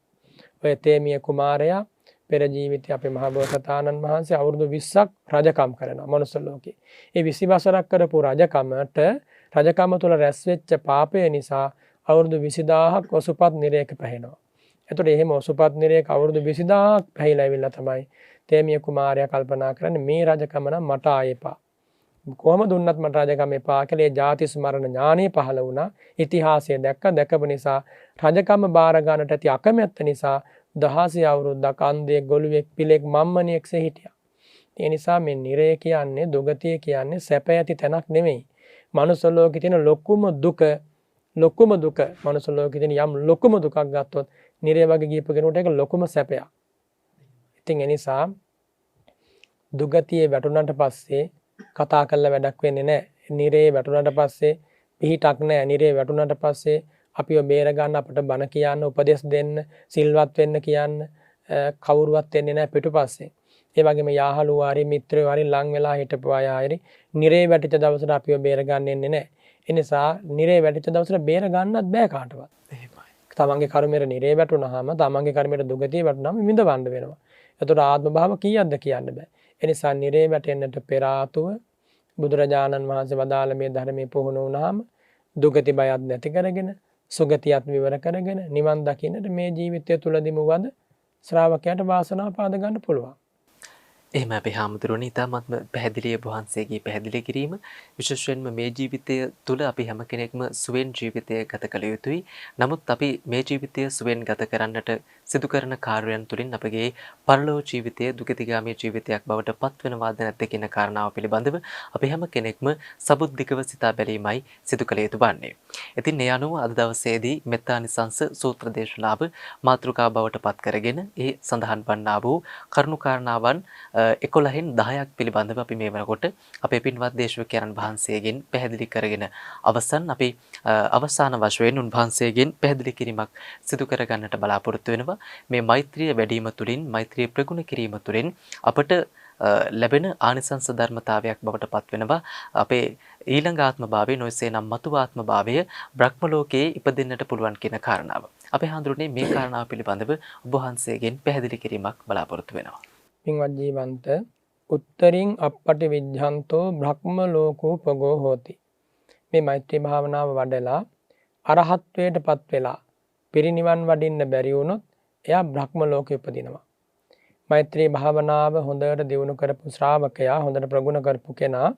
ඔය තේමිය කුමාරයා පෙර ජීවිතේ අපේ මහබෝසතාණන් වහන්සේ අවුරුදු 20ක් රජකම් කරනවා මනුස්ස ලෝකේ. ඒ 20 වසරක් කරපු රජකම තුළ රැස් වෙච්ච පාපය නිසා අවුරුදු 20000ක් ඔසුපත් නිරයක පැහැෙනවා. එතකොට එහෙම ඔසුපත් නිරයක අවුරුදු 20000ක් පැහිලා ඇවිල්ලා තමයි තේමිය කුමාරයා කල්පනා කරන්නේ මේ රජකම නම් මට ආයෙපා. කොහොම දුන්නත් මට රජකම එපා කියලා ඒ ජාති ස්මරණ ඥානෙ පහළ වුණා. ඉතිහාසය දැකපු නිසා රජකම බාර ගන්නට ඇති අකමැත්ත නිසා 16 අවුරුද්දක් අන්ධයෙක් ගොළුෙක් පිළෙක් මම්මණියෙක්සේ හිටියා. ඒ නිසා මේ නිරය කියන්නේ දුගතිය කියන්නේ සැප ඇති තැනක් නෙමෙයි. මනුස්ස ලෝකේ තියෙන ලොකුම දුක මනුස්ස ලෝකේ තියෙන යම් ලොකුම දුකක් ගත්තොත් නිරය වගේ ගියපු කෙනෙකුට ඒක ලොකුම සැපයක්. ඉතින් ඒ නිසා දුගතියේ වැටුණාට පස්සේ කතා කරලා වැඩක් වෙන්නේ නැහැ. නිරේ වැටුණාට පස්සේ පිහිටක් නැහැ. නිරේ වැටුණාට පස්සේ අපිව බේර ගන්න අපට බණ කියන්න උපදෙස් දෙන්න සිල්වත් වෙන්න කියන්න කවුරුවත් වෙන්නේ නැහැ පිටුපස්සේ. ඒ වගේම යාහළු වාරි මිත්‍රයෝ වාරි ලං වෙලා හිටපු අය ආයෙ නිරේ වැටිච්ච දවසට අපිව බේර ගන්න එන්නේ නැහැ. ඒ නිසා නිරේ වැටිච්ච දවසට බේර ගන්නත් බෑ කාටවත්. එහෙමයි. තමන්ගේ කර්මයට නිරේ වැටුනහම තමන්ගේ කර්මයට දුගතිය වැටුනහම විඳවන්න වෙනවා. එතකොට ආත්ම භාව කීයක්ද කියන්න බෑ. ඒ නිසා නිරේ වැටෙන්නට පෙර ආතුව බුදුරජාණන් වහන්සේ වදාළ මේ ධර්මයේ පුහුණු වුණාම දුගති බයත් නැති කරගෙන සුගතියත් විවර කරගෙන නිවන් දකින්නට මේ ජීවිතය තුලදීම වද ශ්‍රාවකයාට වාසනාව පාද ගන්න පුළුවන්. එහෙම අපි හාමුදුරුවනේ ඉතාමත්ම පැහැදිලිව වහන්සේගේ පැහැදිලි කිරීම විශේෂයෙන්ම මේ ජීවිතය තුළ අපි හැම කෙනෙක්ම සුවෙන් ජීවිතය ගත කළ යුතුයි. නමුත් අපි මේ ජීවිතය සුවෙන් ගත කරන්නට සිදු කරන කාර්යයන් තුළින් අපගේ පරලෝක ජීවිතය දුගතිගාමී ජීවිතයක් බවට පත් වෙනවාද නැද්ද කියන කාරණාව පිළිබඳව අපි හැම කෙනෙක්ම සබුද්ධිකව සිතා බැලීමයි සිදු කළ යුතු වන්නේ. ඉතින් මේ අනුව අද දවසේදී මෙත්තානිසංස සූත්‍ර දේශනාව මාතෘකා බවට පත් කරගෙන ඒ සඳහන් වන්නා වූ කරුණු කාරණාවන් 11න් 10ක් පිළිබඳව අපි මේ වෙනකොට අපේ පින්වත් දේශවිකයන්න් වහන්සේගෙන් පැහැදිලි කරගෙන අපි අවසාන වශයෙන් උන්වහන්සේගෙන් පැහැදිලි කිරීමක් සිදු කර ගන්නට බලාපොරොත්තු වෙනවා. මේ මෛත්‍රිය වැඩිම තුලින් මෛත්‍රිය ප්‍රගුණ කිරීම තුලින් අපට ලැබෙන ආනිසංස ධර්මතාවයක් බවට පත් වෙනවා. අපේ ඊළඟ ආත්ම භාවය නොයසේ නම් මතු ආත්ම භාවය බ්‍රහ්ම ලෝකයේ ඉපදෙන්නට පුළුවන් කියන කාරණාව. අපේ හඳුරන්නේ මේ කාරණාව පිළිබඳව ඔබ වහන්සේගෙන් පැහැදිලි කිරීමක් බලාපොරොත්තු වෙනවා. පින්වත් ජීවන්ත උත්තරින් අපපටි විඥාන්තෝ බ්‍රහ්ම ලෝකෝපගෝ හෝති. මේ මෛත්‍රී භාවනාව වඩලා අරහත්ත්වයටපත් වෙලා පිරිනිවන් වඩින්න බැරි වුණොත් එයා බ්‍රහ්ම ලෝකෙ උපදිනවා. මෛත්‍රී භාවනාව හොඳට දියුණු කරපු ශ්‍රාවකයා හොඳට ප්‍රගුණ කරපු කෙනා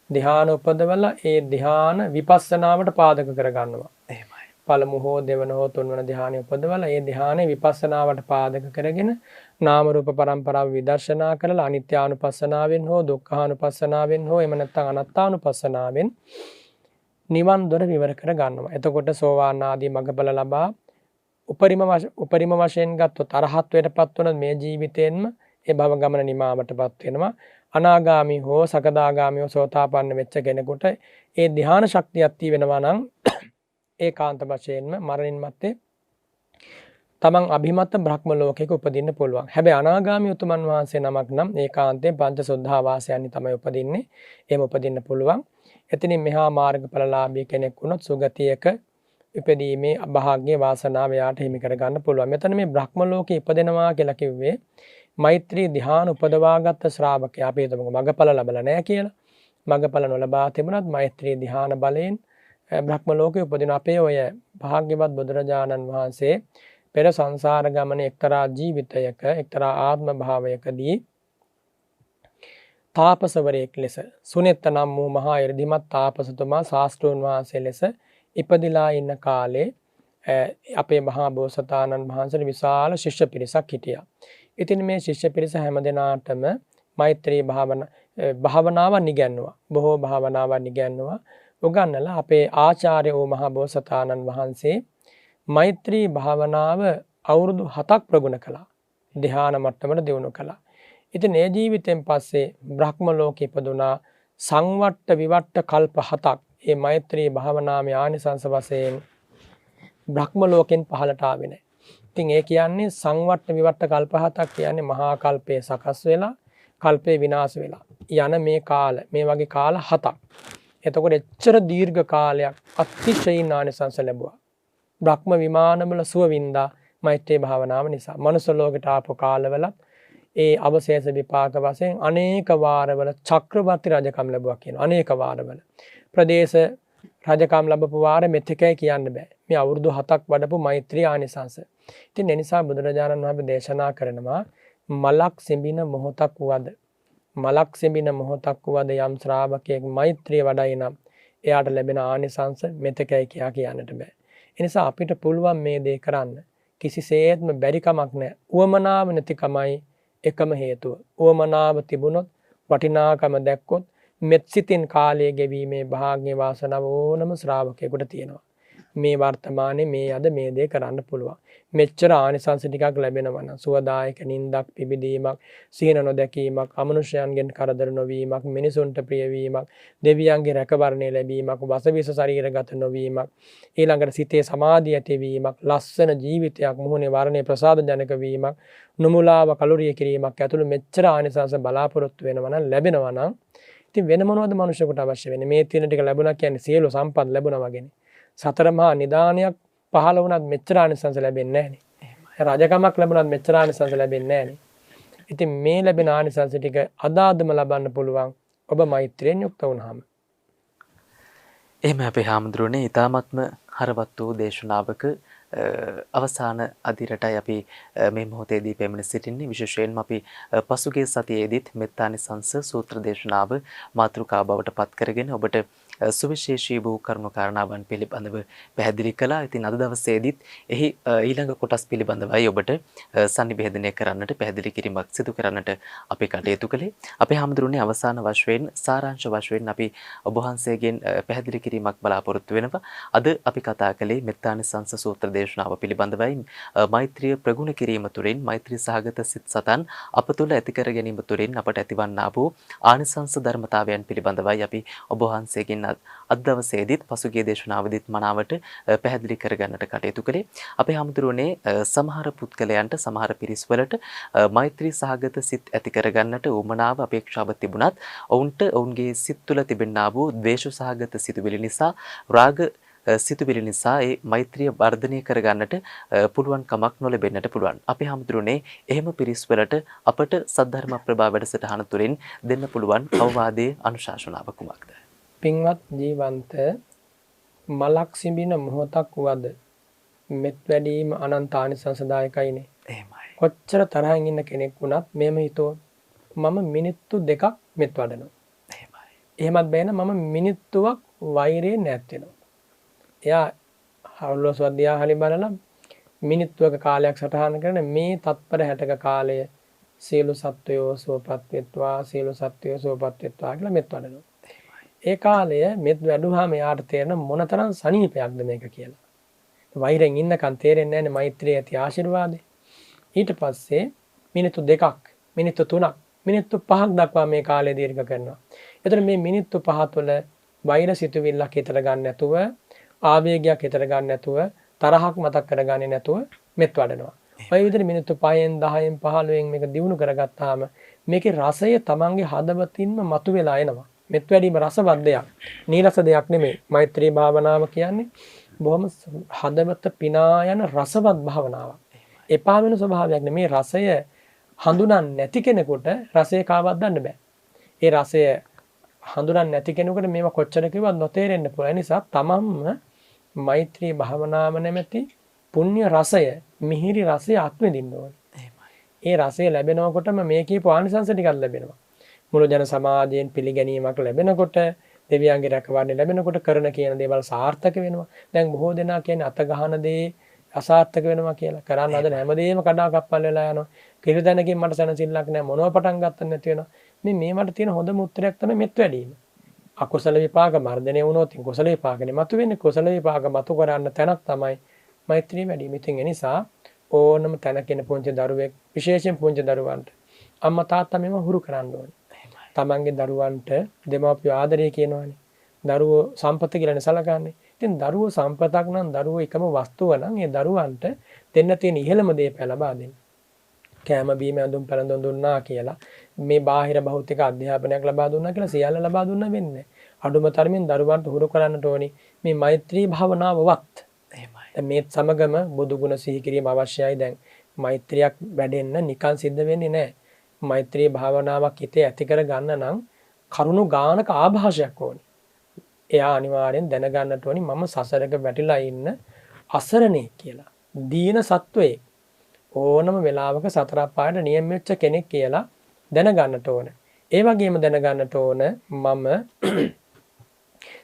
ධ්‍යාන උපදවලා ඒ ධ්‍යාන විපස්සනාවට පාදක කරගන්නවා. එහෙමයි. පළමු හෝ දෙවන හෝ තුන්වන ධ්‍යානෙ උපදවලා ඒ ධ්‍යානෙ විපස්සනාවට පාදක කරගෙන නාම රූප පරම්පරාව විදර්ශනා කරලා අනිත්‍යානුපස්සනාවෙන් හෝ දුක්ඛානුපස්සනාවෙන් හෝ එහෙම නැත්නම් අනාත්මානුපස්සනාවෙන් නිවන් දොර විවර කර ගන්නවා. එතකොට සෝවාන් ආදී මඟඵල ලබා උපරිම වශයෙන් ගත්තොත් අරහත්ත්වයටපත් වන මේ ජීවිතයෙන්ම ඒ භව ගමන නිමාවටපත් වෙනවා. අනාගාමී හෝ සකදාගාමී හෝ සෝතාපන්න වෙච්ච කෙනෙකුට ඒ ධ්‍යාන ශක්තියක් තියෙ වෙනවා නම් ඒකාන්ත වශයෙන්ම මරණින් මත්තේ තමන් අභිමත බ්‍රහ්ම ලෝකයක උපදින්න පුළුවන්. හැබැයි අනාගාමී උතුමන් වහන්සේ නමක් නම් ඒකාන්තයෙන් පංච සුද්ධාවාසයන්හි තමයි උපදින්නේ. එහෙම උපදින්න පුළුවන්. එතනින් මෙහා මාර්ගඵලලාභී කෙනෙක් වුණොත් සුගතියක ඉපදීමේ භාග්‍ය වාසනාව යාට හිමි කර ගන්න පුළුවන්. මෙතන මේ බ්‍රහ්ම ලෝකේ ඉපදෙනවා කියලා කිව්වේ මෛත්‍රී ධ්‍යාන උපදවාගත් ශ්‍රාවකයා. අපි හිතමු මගඵල ලැබලා නැහැ කියලා. මගඵල නොලබා තිබුණත් මෛත්‍රී ධ්‍යාන බලයෙන් බ්‍රහ්ම ලෝකේ උපදින අපේ ඔය භාග්‍යවත් බුදුරජාණන් වහන්සේ පෙර සංසාර ගමන එක්තරා ජීවිතයක එක්තරා ආත්ම භාවයකදී තාපසවරයෙක් ලෙස සුනෙත්ත නම් වූ මහා 이르දිමත් තාපසතුමා ශාස්ත්‍රෝන් වහන්සේ ලෙස ඉපදිලා ඉන්න කාලේ අපේ මහා බෝසතාණන් වහන්සේට විශාල ශිෂ්‍ය පිරිසක් හිටියා. ඉතින් මේ ශිෂ්‍ය පිරිස හැමදෙනාටම මෛත්‍රී භාවනාවන් ඉගැන්නුවා. බොහෝ භාවනාවන් ඉගැන්නුවා. උගන්වලා අපේ ආචාර්ය වූ මහා බෝසතාණන් වහන්සේ මෛත්‍රී භාවනාව අවුරුදු 7ක් ප්‍රගුණ කළා. ධ්‍යාන මට්ටමට දියුණු කළා. ඉතින් ඒ ජීවිතෙන් පස්සේ බ්‍රහ්ම ලෝකෙ ඉපදුනා. සංවට්ට විවට්ට කල්ප 7ක් මේ මෛත්‍රී භාවනාවේ ආනිසංස වශයෙන් බ්‍රහ්ම ලෝකෙන් පහළට ආවේ නැහැ. ඉතින් ඒ කියන්නේ සංවට්ට විවට්ට කල්ප 7ක් කියන්නේ මහා කල්පයේ සකස් වෙලා කල්පේ විනාශ වෙලා යන මේ කාල මේ වගේ කාල 7ක්. එතකොට එච්චර දීර්ඝ කාලයක් අතිශයින් ආනිසංස ලැබුවා. බ්‍රහ්ම විමානවල සුව වින්දා මෛත්‍රී භාවනාව නිසා. මනුස්ස ලෝකයට ආපු කාලවල ඒ අවශේෂ විපාක වශයෙන් අනේක වාරවල චක්‍රවර්ති රජකම් ලැබුවා කියනවා. අනේක වාරවල. ප්‍රදේශ රජකම් ලැබපු වාර මෙතෙකයි කියන්න බෑ. මේ අවුරුදු 7ක් වඩපු මෛත්‍රී ආනිසංස. ඉතින් ඒ නිසා බුදුරජාණන් වහන්සේ දේශනා කරනවා මලක් සිඹින මොහොතක් වුවද මලක් සිඹින මොහොතක් වුවද යම් ශ්‍රාවකයෙක් මෛත්‍රිය වඩයි නම් එයාට ලැබෙන ආනිසංස මෙතෙකයි කියා කියන්නට බෑ. ඒ නිසා අපිට පුළුවන් මේ දේ කරන්න. කිසිසේත්ම බැරි කමක් නැහැ. උවමනාව නැතිකමයි එකම හේතුව. උවමනාව තිබුණොත් වටිනාකම දැක්කොත් මෙත් සිතින් කාලය ගෙවීමේ භාග්‍ය වාසනාව ඕනම ශ්‍රාවකයෙකුට තියෙනවා. මේ වර්තමානයේ මේ අද මේ දේ කරන්න පුළුවන්. මෙච්චර ආනිසංස ටිකක් ලැබෙනවා නම් සුවදායක නින්දක් පිබිදීමක් සීන නොදැකීමක් අමනුෂ්‍යයන්ගෙන් කරදර නොවීමක් මිනිසුන්ට ප්‍රිය වීමක් දෙවියන්ගේ රැකවරණය ලැබීමක් වසවිස ශරීරගත නොවීමක් ඊළඟට සිතේ සමාධිය ඇතිවීමක් ලස්සන ජීවිතයක් මුහුණේ වර්ණේ ප්‍රසාද ජනක වීමක් නුමුලාව කලුරිය කිරීමක් ඇතුළු මෙච්චර ආනිසංස බලාපොරොත්තු වෙනවා නම් ලැබෙනවා නම් ඉතින් වෙන මොනවද මනුෂ්‍යකට අවශ්‍ය වෙන්නේ? මේ තියෙන ටික ලැබුණා කියන්නේ සියලු සම්පත් ලැබුණා වගේනේ. සතර මහා නිදානයක් පහළ වුණත් මෙච්චර ආනිසංස ලැබෙන්නේ නැහනේ. රජකමක් ලැබුණත් මෙච්චර ආනිසංස ලැබෙන්නේ නැහනේ. ඉතින් මේ ලැබෙන ආනිසංස ටික අදාදම ලබන්න පුළුවන් ඔබ මෛත්‍රියෙන් යුක්ත වුණාම. එහෙම අපේ හාමුදුරනේ ඊ타මත්ම හරවත් වූ දේශනාවක අවසාන අදිරටයි අපි මේ මොහොතේදී පැමිණ සිටින්නේ. විශේෂයෙන්ම අපි පසුගිය සතියේදීත් මෙත්තානිසංස සූත්‍ර දේශනාව මාතෘකා බවට පත් කරගෙන ඔබට සුවිශේෂී වූ කරුණු කාරණාවන් පිළිබඳව පැහැදිලි කළා. ඉතින් අද දවසේදීත් එහි ඊළඟ කොටස් පිළිබඳවයි ඔබට sannivedana කරන්නට පැහැදිලි කිරීමක් සිදු කරන්නට අපි කටයුතු කළේ. අපේ හැමදෙරුනේ අවසාන වශයෙන් සාරාංශ වශයෙන් අපි ඔබ වහන්සේගෙන් පැහැදිලි කිරීමක් බලාපොරොත්තු වෙනවා. අද අපි කතා කළේ මෙත්තානිසංස සූත්‍ර දේශනාව පිළිබඳවයි. මෛත්‍රිය ප්‍රගුණ කිරීම තුළින් මෛත්‍රී සහගත සිත් සතන් අප තුළ ඇති කර ගැනීම තුළින් අපට ඇතිවන්නා වූ ආනිසංස ධර්මතාවයන් පිළිබඳවයි අපි ඔබ වහන්සේගෙන් අද දවසේදීත් පසුගිය දේශනාවදීත් මනාවට පැහැදිලි කරගන්නට කටයුතු කළේ. අපේ හැමදෙරුනේ සමහර පුද්ගලයන්ට සමහර පිරිස් වලට මෛත්‍රී සහගත සිත් ඇති කරගන්නට උමනාව අපේක්ෂාව තිබුණත් ඔවුන්ට ඔවුන්ගේ සිත් තුළ තිබෙනා වූ ද්වේෂ සහගත සිතුවිලි නිසා රාග සිතුවිලි නිසා ඒ මෛත්‍රිය වර්ධනය කරගන්නට පුළුවන් කමක් නොලැබෙන්නට පුළුවන්. අපි හැමදෙරුනේ එහෙම පිරිස් වලට අපට සද්ධර්ම ප්‍රභා වැඩසටහන තුළින් දෙන්න පුළුවන් අවවාදයේ අනුශාසනාව කුමක්ද? පින්වත් ජීවන්ත මලක් සිඹින මොහොතක් වද මෙත් වැඩීම අනන්ත ආනිසංසදායකයිනේ. එහෙමයි. කොච්චර තරහින් ඉන්න කෙනෙක් වුණත් මෙහෙම හිතුවොත් මම මිනිත්තු 2ක් මෙත් වඩනවා. එහෙමයි. එහෙමත් බෑන මම මිනිත්තුවක් වෛරයෙන් නැත් වෙනවා. එයා හවුලොස් වදියා හලි බලලා මිනිත්තුවක කාලයක් සටහන් කරන මේ තත්පර 60ක කාලය සියලු සත්වයෝ සුවපත් වෙත්වා සියලු සත්වයෝ සුවපත් වෙත්වා කියලා මෙත් වඩනවා. ඒ කාලය මෙත් වැඩුවාම යාට තේරෙන මොනතරම් සනීපයක්ද මේක කියලා. වෛරෙන් ඉන්නකන් තේරෙන්නේ නැහැ මෛත්‍රිය ඇති ආශිර්වාදේ. ඊට පස්සේ මිනිත්තු 2ක්, මිනිත්තු 3ක්, මිනිත්තු 5ක් දක්වා මේ කාලය දීර්ඝ කරනවා. එතන මේ මිනිත්තු 5 තුළ වෛර සිතුවිල්ලක් හිතට ගන්න නැතුව, ආවේගයක් හිතට ගන්න නැතුව, තරහක් මතක් කරගන්නේ නැතුව මෙත් වඩනවා. ඔය විදිහට මිනිත්තු 5න් 10න් 15න් මේක දිනු කරගත්තාම මේකේ රසය තමන්ගේ හදවතින්ම මතුවලා එනවා. මෙත් වැඩීම රසවත් දෙයක්. නීරස දෙයක් නෙමෙයි. මෛත්‍රී භාවනාව කියන්නේ බොහොම හදවත පිනා යන රසවත් භාවනාවක්. එපා වෙන ස්වභාවයක් නෙමෙයි. රසය හඳුනන්නේ නැති කෙනෙකුට රසය කාවත් දන්න බෑ. ඒ රසය හඳුනන්නේ නැති කෙනෙකුට මේවා කොච්චර කිව්වත් නොතේරෙන්න පුළුවන්. ඒ නිසා තමන්ම මෛත්‍රී භාවනාව නැමැති පුණ්‍ය රසය, මිහිරි රසය අත්විඳින්න ඕනේ. ඒ රසය ලැබෙනකොටම මේ කීප ආනිසංස ටිකක් ලැබෙනවා. මුළු ජන සමාජයෙන් පිළිගැනීමක් ලැබෙනකොට දෙවියන්ගේ රැකවරණය ලැබෙනකොට කරන කියන දේවල් සාර්ථක වෙනවා. දැන් බොහෝ දෙනා කියන්නේ අත ගහන දේ අසාර්ථක වෙනවා කියලා. කරන්න හදන හැමදේම කඩාකප්පල් වෙලා යනවා. කිසි දැනකින් මට සැනසෙල්ලක් නැහැ. මොනව පටන් ගත්තත් නැති වෙනවා. මේ මට තියෙන හොඳම උත්තරයක් තමයි මෙත් වැඩීම. අකුසල විපාක මර්ධනය වුණොත් කුසල විපාකනේ මතුවෙන්නේ. කුසල විපාක මතු කරන්න තැනක් තමයි මෛත්‍රී වැඩීම. ඉතින් ඒ නිසා ඕනම තැනකින පුංචි දරුවෙක් විශේෂයෙන් පුංචි දරුවන්ට අම්මා තාත්තා මේව හුරු කරන්න ඕනේ. තමන්ගේ දරුවන්ට දෙමාපියෝ ආදරය කියනවානේ. දරුවෝ සම්පත කියලානේ සලකන්නේ. ඉතින් දරුවෝ සම්පතක් නම් දරුවෝ එකම වස්තුව නම් ඒ දරුවන්ට දෙන්න තියෙන ඉහළම දේ ලබා දෙන්න. කෑම බීම ඇඳුම් පැළඳුම් දුන්නා කියලා මේ බාහිර භෞතික අධ්‍යාපනයක් ලබා දුන්නා කියලා සියල්ල ලබා දුන්නා වෙන්නේ නැහැ. අඩුම තරමින් දරුවන්ට හුරු කරන්නට ඕනි මේ මෛත්‍රී භාවනාවවත්. එහෙමයි. මේ සමගම බුදු ගුණ සිහි කිරීම අවශ්‍යයි. දැන් මෛත්‍රියක් වැඩෙන්න නිකන් සිද්ධ වෙන්නේ නැහැ. මෛත්‍රී භාවනාවක් හිතේ ඇති කර ගන්න නම් කරුණු ගානක ආభాෂයක් ඕනි. එයා අනිවාර්යෙන් දැනගන්නට ඕනි මම සසරක වැටිලා ඉන්න අසරණේ කියලා. දීන සත්වයේ ඕනම වෙලාවක සතර අපායට නියම වෙච්ච කෙනෙක් කියලා දැනගන්නට ඕන. ඒ වගේම දැනගන්නට ඕන මම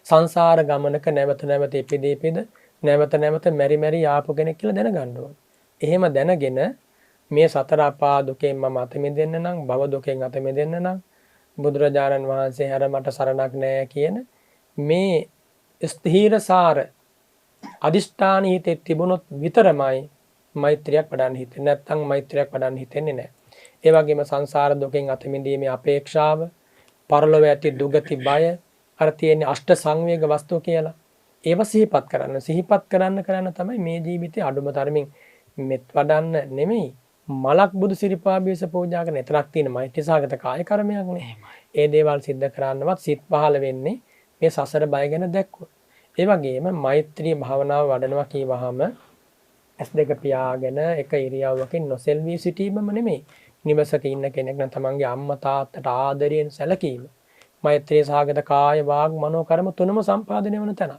සංසාර ගමනක නැවත නැවත ඉපිද නැවත මෙරි ආපු කෙනෙක් කියලා දැනගන්න ඕන. එහෙම දැනගෙන මේ සතර අපා දුකෙන් මම අත මිදෙන්න නම් භව දුකෙන් අත මිදෙන්න නම් බුදුරජාණන් වහන්සේ හැර මට සරණක් නැහැ කියන මේ ස්ථීරසාර අදිෂ්ඨාන හිතේ තිබුණොත් විතරමයි මෛත්‍රියක් වඩන්න හිතෙන්නේ. නැත්නම් මෛත්‍රියක් වඩන්න හිතෙන්නේ නැහැ. ඒ වගේම සංසාර දුකෙන් අත මිදීමේ අපේක්ෂාව, පරලොව ඇති දුගති බය, අර තියෙන අෂ්ට සංවේග වස්තු කියලා ඒව සිහිපත් කරන්න තමයි මේ ජීවිතේ අඩුම තරමින් මෙත් වඩන්න නෙමෙයි මලක් බුදු සිරිපා බීස පූජා කරන එතරම් තියෙන මෛත්‍රී සාගත කාය කර්මයක් නේ. ඒ දේවල් සිද්ධ කරන්නවත් සිත් පහළ වෙන්නේ මේ සසර බය ගැන දැක්කොත්. ඒ වගේම මෛත්‍රී භාවනාව වඩනවා කියවහම S2 පියාගෙන එක ඉරියව්වකින් නොසෙල්වී සිටීමම නෙමෙයි. නිවසක ඉන්න කෙනෙක් නම් තමන්ගේ අම්මා තාත්තට ආදරයෙන් සැලකීම. මෛත්‍රී සාගත කාය වාග් මනෝ කර්ම තුනම සම්පාදනය වන තැන.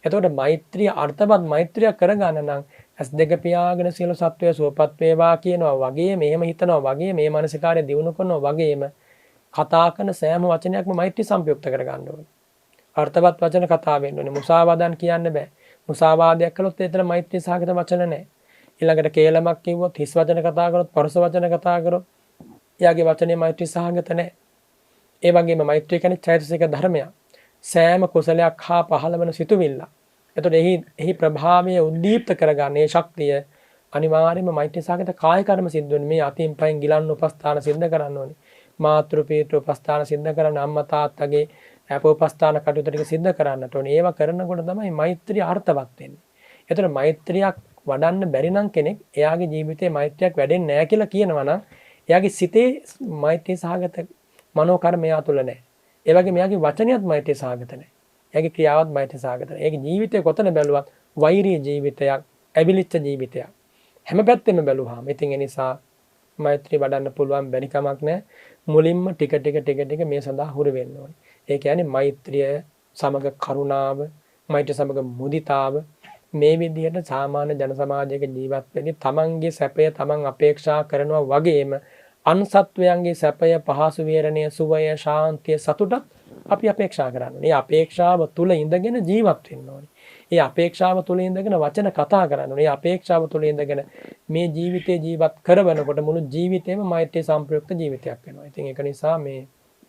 එතකොට මෛත්‍රිය අර්ථවත් මෛත්‍රිය කරගන්න නම් S2 පියාගෙන සියලු සත්වය සුවපත් වේවා කියනවා වගේ මෙහෙම හිතනවා වගේ මේ මානසිකාරය දියුණු කරනවා වගේම කතා කරන සෑම වචනයක්ම මෛත්‍රී සංයුක්ත කරගන්න ඕනේ. අර්ථවත් වචන කතා වෙන්න ඕනේ. මුසාවාදන් කියන්න බෑ. මුසාවාදයක් කළොත් එතන මෛත්‍රී සාගත වචන නැහැ. ඊළඟට කේලමක් කිව්වොත් හිස් වචන කතා කරොත් පරස වචන කතා කරොත් එයාගේ වචනේ මෛත්‍රී සාගත නැහැ. ඒ වගේම මෛත්‍රී කියන්නේ චෛතසික ධර්මයක්. සෑම කුසලයක් හා පහළ වෙන සිතුවිල්ල. එතකොට එහි ප්‍රභාවය උද්දීප්ත කරගන්න ඒ ශක්තිය අනිවාර්යයෙන්ම මෛත්‍රී සාගත කාය කර්ම සිද්ධ වෙන මේ අතින් පයින් ගිලන්න උපස්ථාන සිද්ධ කරන්න ඕනේ. මාතෘ පීතෘ උපස්ථාන සිද්ධ කරන්න අම්මා තාත්තගේ අපෝපස්ථාන කටයුතු ටික සිද්ධ කරන්නට ඕනේ. ඒවා කරනකොට තමයි මෛත්‍රිය අර්ථවත් වෙන්නේ. එතකොට මෛත්‍රියක් වඩන්න බැරි නම් කෙනෙක් එයාගේ ජීවිතේ මෛත්‍රියක් වැඩෙන්නේ නැහැ කියලා කියනවා නම් එයාගේ සිතේ මෛත්‍රී සහගත මනෝ කර්මය තුළ නැහැ. ඒ වගේම එයාගේ වචනියත් මෛත්‍රී සහගත නැහැ. එයාගේ ක්‍රියාවත් මෛත්‍රී සහගත නැහැ. එයාගේ ජීවිතේ කොතන බැලුවත් වෛරී ජීවිතයක්, ඇවිලිච්ච ජීවිතයක්. හැම පැත්තෙම බැලුවාම ඉතින් ඒ නිසා මෛත්‍රී වඩන්න පුළුවන් බැරි කමක් නැහැ. මුලින්ම ටික ටික මේ සඳහා හුරු වෙන්න ඕනේ. ඒ කියන්නේ මෛත්‍රිය සමග කරුණාව, මෛත්‍රිය සමග මුදිතාව මේ විදිහට සාමාන්‍ය ජන සමාජයක ජීවත් වෙන්නේ තමන්ගේ සැපය තමන් අපේක්ෂා කරනවා වගේම අන් සත්වයන්ගේ සැපය, පහසු විහරණය, සුවය, ශාන්තිය, සතුටත් අපි අපේක්ෂා කරන්නේ. මේ අපේක්ෂාව තුල ඉඳගෙන ජීවත් වෙන්න ඕනේ. මේ අපේක්ෂාව තුල ඉඳගෙන වචන කතා කරන්න ඕනේ. මේ අපේක්ෂාව තුල ඉඳගෙන මේ ජීවිතේ ජීවත් කරවනකොට මුළු ජීවිතේම මෛත්‍රී සම්ප්‍රයුක්ත ජීවිතයක් වෙනවා. ඉතින් ඒක නිසා මේ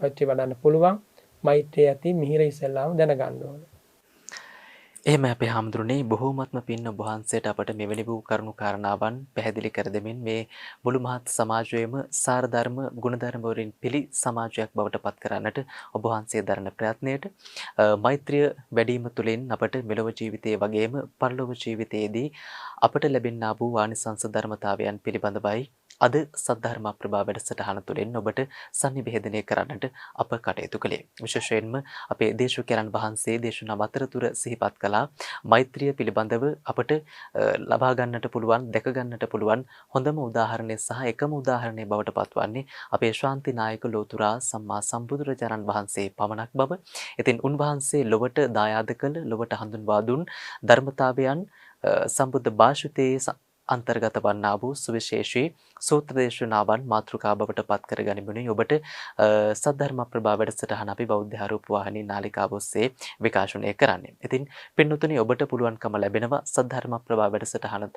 මෛත්‍රී වඩන්න පුළුවන්. මෛත්‍රිය ඇති මිහිර ඉස්සෙල්ලාම දැනගන්න ඕනේ. එහෙම අපේ හාමුදුරනේ බොහෝමත්ම පින් ඔබ වහන්සේට අපට මෙවැනි වූ කරුණු කාරණාවන් පැහැදිලි කර දෙමින් මේ මුළු මහත් සමාජයේම සාර ධර්ම ගුණ ධර්ම වලින් පිළි සමාජයක් බවට පත් කරන්නට ඔබ වහන්සේ දරන ප්‍රයත්නයට මෛත්‍රිය වැඩිම තුළින් අපට මෙලොව ජීවිතයේ වගේම පරලොව ජීවිතයේදී අපට ලැබෙනා වූ ආනිසංස ධර්මතාවයන් පිළිබඳවයි අද සද්ධර්ම ප්‍රභා වැඩසටහන තුළින් ඔබට sannivedanaය කරන්නට අප කටයුතු කළේ. විශේෂයෙන්ම අපේ දේශකයන්න් වහන්සේ දේශනා අතරතුර සිහිපත් කළා මෛත්‍රිය පිළිබඳව අපට ලබා ගන්නට පුළුවන්, දැක ගන්නට පුළුවන් හොඳම උදාහරණය සහ එකම උදාහරණය බවට පත්වන්නේ අපේ ශාන්ති නායක ලෝතුරා සම්මා සම්බුදුරජාණන් වහන්සේ පමණක් බව. ඉතින් උන්වහන්සේ ලොවට දායාද කළ, ලොවට හඳුන්වා දුන් ධර්මතාවයන් සම්බුද්ධ භාෂිතයේ අන්තර්ගත වන්නා වූ සුවිශේෂී සූත්‍ර දේශනාවන් මාතෘකා බවට පත් කර ගනිමිනුයි ඔබට සද්ධර්ම ප්‍රභා වැඩසටහන අපි බෞද්ධ ආරූප වාහිනී නාලිකාව ඔස්සේ විකාශනය කරන්නේ. ඉතින් පින්වතුනි ඔබට පුළුවන්කම ලැබෙනවා සද්ධර්ම ප්‍රභා වැඩසටහන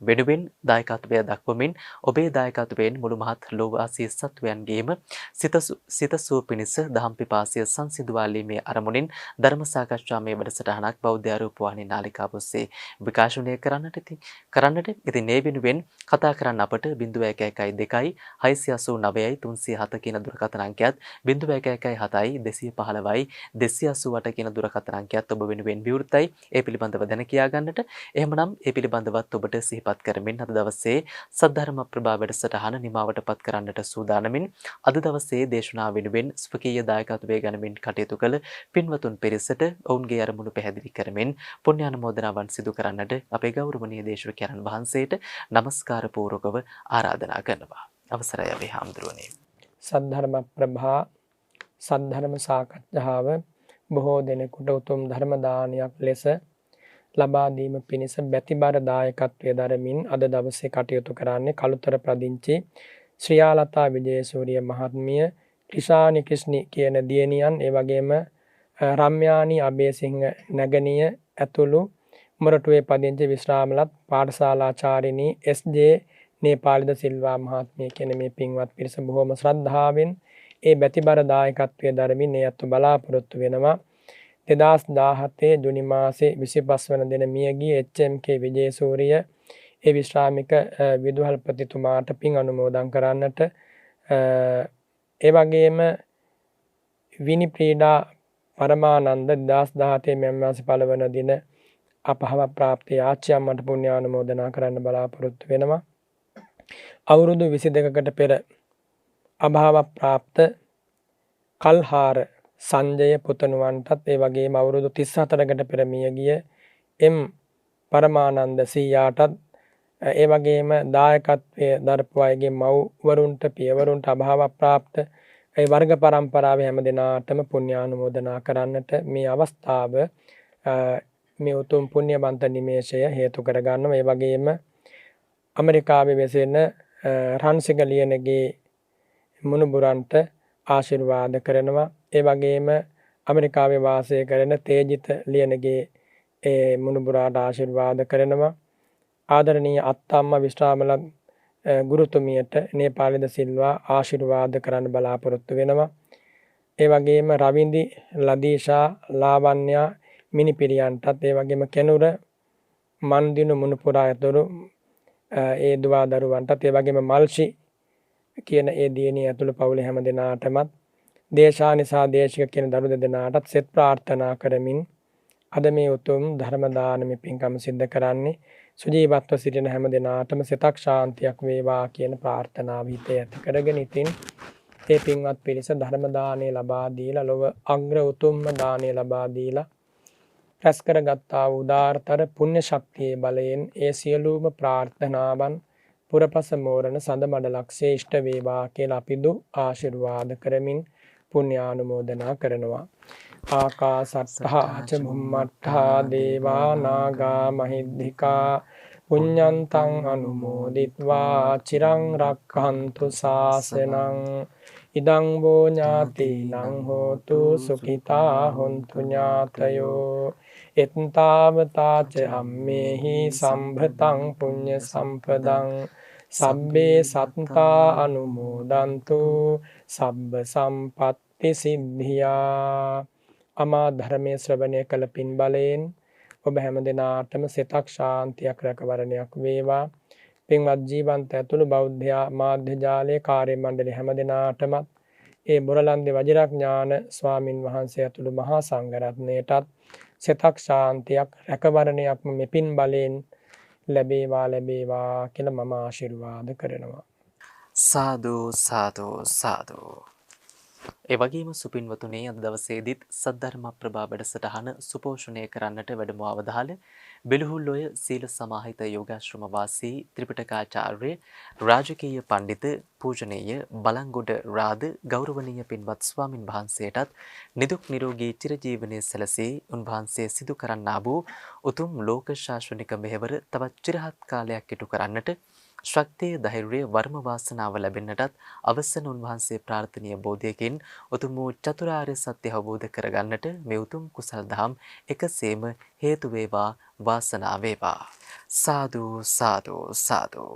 වෙනුවෙන් දායකත්වය දක්වමින් ඔබේ දායකත්වයෙන් මුළු මහත් ලෝවාසී සත්වයන්ගේම සිතසුව පිණිස දහම් පිපාසය සංසිඳුවාලීමේ අරමුණින් ධර්ම සාකච්ඡාමය වැඩසටහනක් බෞද්ධ ආරූප වාහිනී නාලිකාව ඔස්සේ විකාශනය කරන්නට ඉතින් මේ වෙනුවෙන් කතා කරන්න අපට 0112 689යි 307 කියන දුරකථන අංකයත් 0117යි 215යි 288 කියන දුරකථන අංකයත් ඔබ වෙනුවෙන් විවෘතයි. ඒ පිළිබඳව දැන කියා ගන්නට. එහෙමනම් ඒ පිළිබඳවත් ඔබට සිහිපත් කරමින් අද දවසේ සද්ධර්ම ප්‍රභා වැඩසටහන නිමාවටපත් කරන්නට සූදානමින් අද දවසේ දේශනා වෙනුවෙන් ස්වකීය දායකත්වයේ ගනිමින් කටයුතු කළ පින්වතුන් පිරිසට ඔවුන්ගේ අරමුණු පැහැදිලි කරමින් පුණ්‍යානුමෝදනාවන් සිදු කරන්නට අපේ ගෞරවනීය දේශකයන්න් වහන්සේට নমස්කාර පූර්වකව ආරාධනා කරනවා. අවසරයි අපේ හාමුදුරුවනේ. සද්ධර්ම ප්‍රභා සද්ධර්ම සාකච්ඡාව බොහෝ දෙනෙකුට උතුම් ධර්ම දානයක් ලෙස ලබා දීම පිණිස බැතිබර දායකත්වයේ දරමින් අද දවසේ කටයුතු කරන්නේ කළුතර ප්‍රදිංචි ශ්‍රියාලතා විජේසූරිය මහත්මිය, ක්‍රිෂානි ක්‍රිෂ්ණි කියන දියණියන්, ඒ වගේම රම්‍යානි අබේසිංහ නැගණිය ඇතුළු මොරටුවේ පදිංචි විශ්‍රාමලත් පාඨශාලාචාරිණී එස්.ජේ. නේපාලිද සිල්වා මහත්මිය කියන මේ පින්වත් පිරිස බොහොම ශ්‍රද්ධාවෙන් ඒ බැතිබර දායකත්වයේ දරමින් මේ අතු බලාපොරොත්තු වෙනවා 2017 ජුනි මාසේ 25 වන දින මියගිය එච්.එම්.කේ විජේසූරිය ඒ විශ්‍රාමික විදුහල්පතිතුමාට පින් අනුමෝදන් කරන්නට, ඒ වගේම විනිප්‍රීඩා පරමානන්ද 2017 මෙම මාසේ 1 වන දින අපහව ප්‍රාප්තිය ආච්චියම්මට පුණ්‍යානුමෝදනා කරන්න බලාපොරොත්තු වෙනවා. අවුරුදු 22කට පෙර අභාව ප්‍රාප්ත කල්හාර සංජය පුතණුවන්ටත්, ඒ වගේම අවුරුදු 34කට පෙර මියගිය එම් පරමානන්ද සීයාටත්, ඒ වගේම දායකත්වයේ දරපු අයගේ මව්වරුන්ට පියවරුන්ට අභාව ප්‍රාප්ත ඒ වර්ග පරම්පරාවේ හැම දෙනාටම පුණ්‍යානුමෝදනා කරන්නට මේ අවස්ථාව මේ උතුම් පුණ්‍යවන්ත නිමේෂය හේතු කරගන්නවා. ඒ වගේම ඇමරිකාවේ වෙසෙන රන්සිගලියනගේ මුණුබුරන්ට ආශිර්වාද කරනවා. ඒ වගේම ඇමරිකාවේ වාසය කරන තේජිත ලියනගේ ඒ මුණුබුරාට ආශිර්වාද කරනවා. ආදරණීය අත්තම්මා විශ්‍රාමලත් ගුරුතුමියට නේපාලිද සිල්වා ආශිර්වාද කරන්න බලාපොරොත්තු වෙනවා. ඒ වගේම රවින්දි, ලදීෂා, ලාවන්‍යා මිනිපිරියන්ටත්, ඒ වගේම කෙනුර මන්දිනු මුණුපුරා ඇතුළු ඒ දුවා දරුවන්ටත්, ඒ වගේම මල්ෂි කියන ඒ දියණිය ඇතුළු පවුලේ හැම දෙනාටමත්, දේශානිසා දේශික කියන දරු දෙදෙනාටත් සෙත් ප්‍රාර්ථනා කරමින් අද මේ උතුම් ධර්ම දානමය පින්කම සිද්ධ කරන්නේ සුජීවත්ව සිටින හැම දෙනාටම සිතක් ශාන්තියක් වේවා කියන ප්‍රාර්ථනාව හිතේ ඇති කරගෙන ඉතින් ඒ පින්වත් පිරිස ධර්ම දානය ලබා දීලා ලොව අග්‍ර උතුම්ම දානය ලබා දීලා රැස් කරගත්තා වූ උදාාරතර පුණ්‍ය ශක්තියේ බලයෙන් ඒ සියලුම ප්‍රාර්ථනාවන් පුරපස මෝරණ සඳ මඩලක්ෂේ ඉෂ්ට වේවා කියලා අපිදු ආශිර්වාද කරමින් පුණ්‍යානුමෝදනා කරනවා. ආකාසට්ඨා ච බුම්මට්ඨා දේවා නාග මහිද්దికා පුඤ්ඤන්තං අනුමෝදිත්වා චිරං රක්ඛන්තු ශාසනං ඉදං වූ ඥාතිනං හෝතු සුඛිතා හොන්තු ඥාතයෝ එත්තාවතා ච අම්මේහි සම්භතං පුඤ්ඤ සම්පදං සබ්බේ සත්තා අනුමෝදන්තු සබ්බ සම්පත්ති සිද්ධියා. අමා ධර්මයේ ශ්‍රවණය කළ පින් බලයෙන් ඔබ හැම දිනාටම සිතක් ශාන්තියක් රැකවරණයක් වේවා. පින්වත් ජීවන්ත ඇතුළු බෞද්ධ මාධ්‍ය ජාලයේ කාර්ය මණ්ඩලයේ හැම දිනාටම ඒ බොරලන්දේ වජිරඥාන ස්වාමින් වහන්සේ ඇතුළු මහා සංඝරත්නයටත් සිතක් ශාන්තියක් රැකවරණයක්ම මේ පින් බලයෙන් ලැබේවා කියලා මම ආශිර්වාද කරනවා. සාදු සාදු සාදු. ඒ වගේම සුපින්වතුනි අද දවසේදීත් සද්ධර්ම ප්‍රභා වැඩසටහන සුපෝෂණය කරන්නට වැඩම අවදාළ බෙලුහුල්ලොය සීල සමාහිත යෝගාශ්‍රම වාසී ත්‍රිපිටකාචාර්ය රාජකීය පඬිත පූජනීය බලංගොඩ රාද ගෞරවනීය පින්වත් ස්වාමින් වහන්සේටත් නිදුක් නිරෝගී චිරජීවනයේ සැලසී උන්වහන්සේ සිදු කරන්නා වූ උතුම් ලෝක ශාස්ත්‍රනික මෙහෙවර තවත් චිරහත් කාලයක් ඉටු කරන්නට ශක්තිය ධෛර්යය වර්ම වාසනාව ලැබෙන්නටත් අවසන් උන්වහන්සේ ප්‍රාර්ථනීය බෝධියකින් උතුම් වූ චතුරාර්ය සත්‍ය අවබෝධ කරගන්නට මේ උතුම් කුසල් දහම් එකසේම හේතු වේවා වාසනාව වේවා සාදු සාදු සාදු.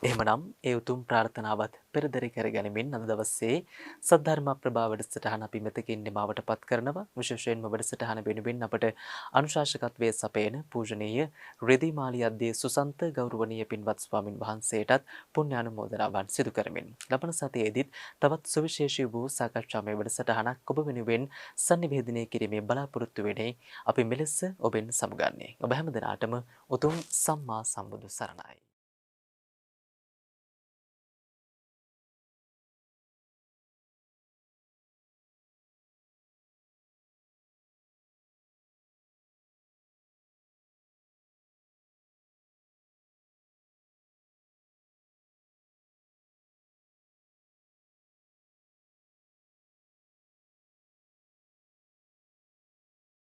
එහෙමනම් ඒ උතුම් ප්‍රාර්ථනාවත් පෙරදරි කරගනිමින් අද දවසේ සද්ධර්ම ප්‍රභා වැඩසටහන අපි මෙතකින් නිමවටපත් කරනවා. විශේෂයෙන්ම වැඩසටහන වෙනුවෙන් අපට අනුශාසකත්වයේ සපයන පූජනීය රෙදිමාලි අධ්‍යය සුසන්ත ගෞරවනීය පින්වත් ස්වාමින් වහන්සේටත් පුණ්‍යානුමෝදනාවන් සිදු කරමින් ලබන සතියේදීත් තවත් සුවිශේෂී වූ සාකච්ඡාමය වැඩසටහනක් ඔබ වෙනුවෙන් sannivedanaye කිරීමේ බලාපොරොත්තු වෙන්නේ අපි මෙලෙස ඔබෙන් සමුගන්නේ. ඔබ හැම දිනාටම උතුම් සම්මා සම්බුදු සරණයි.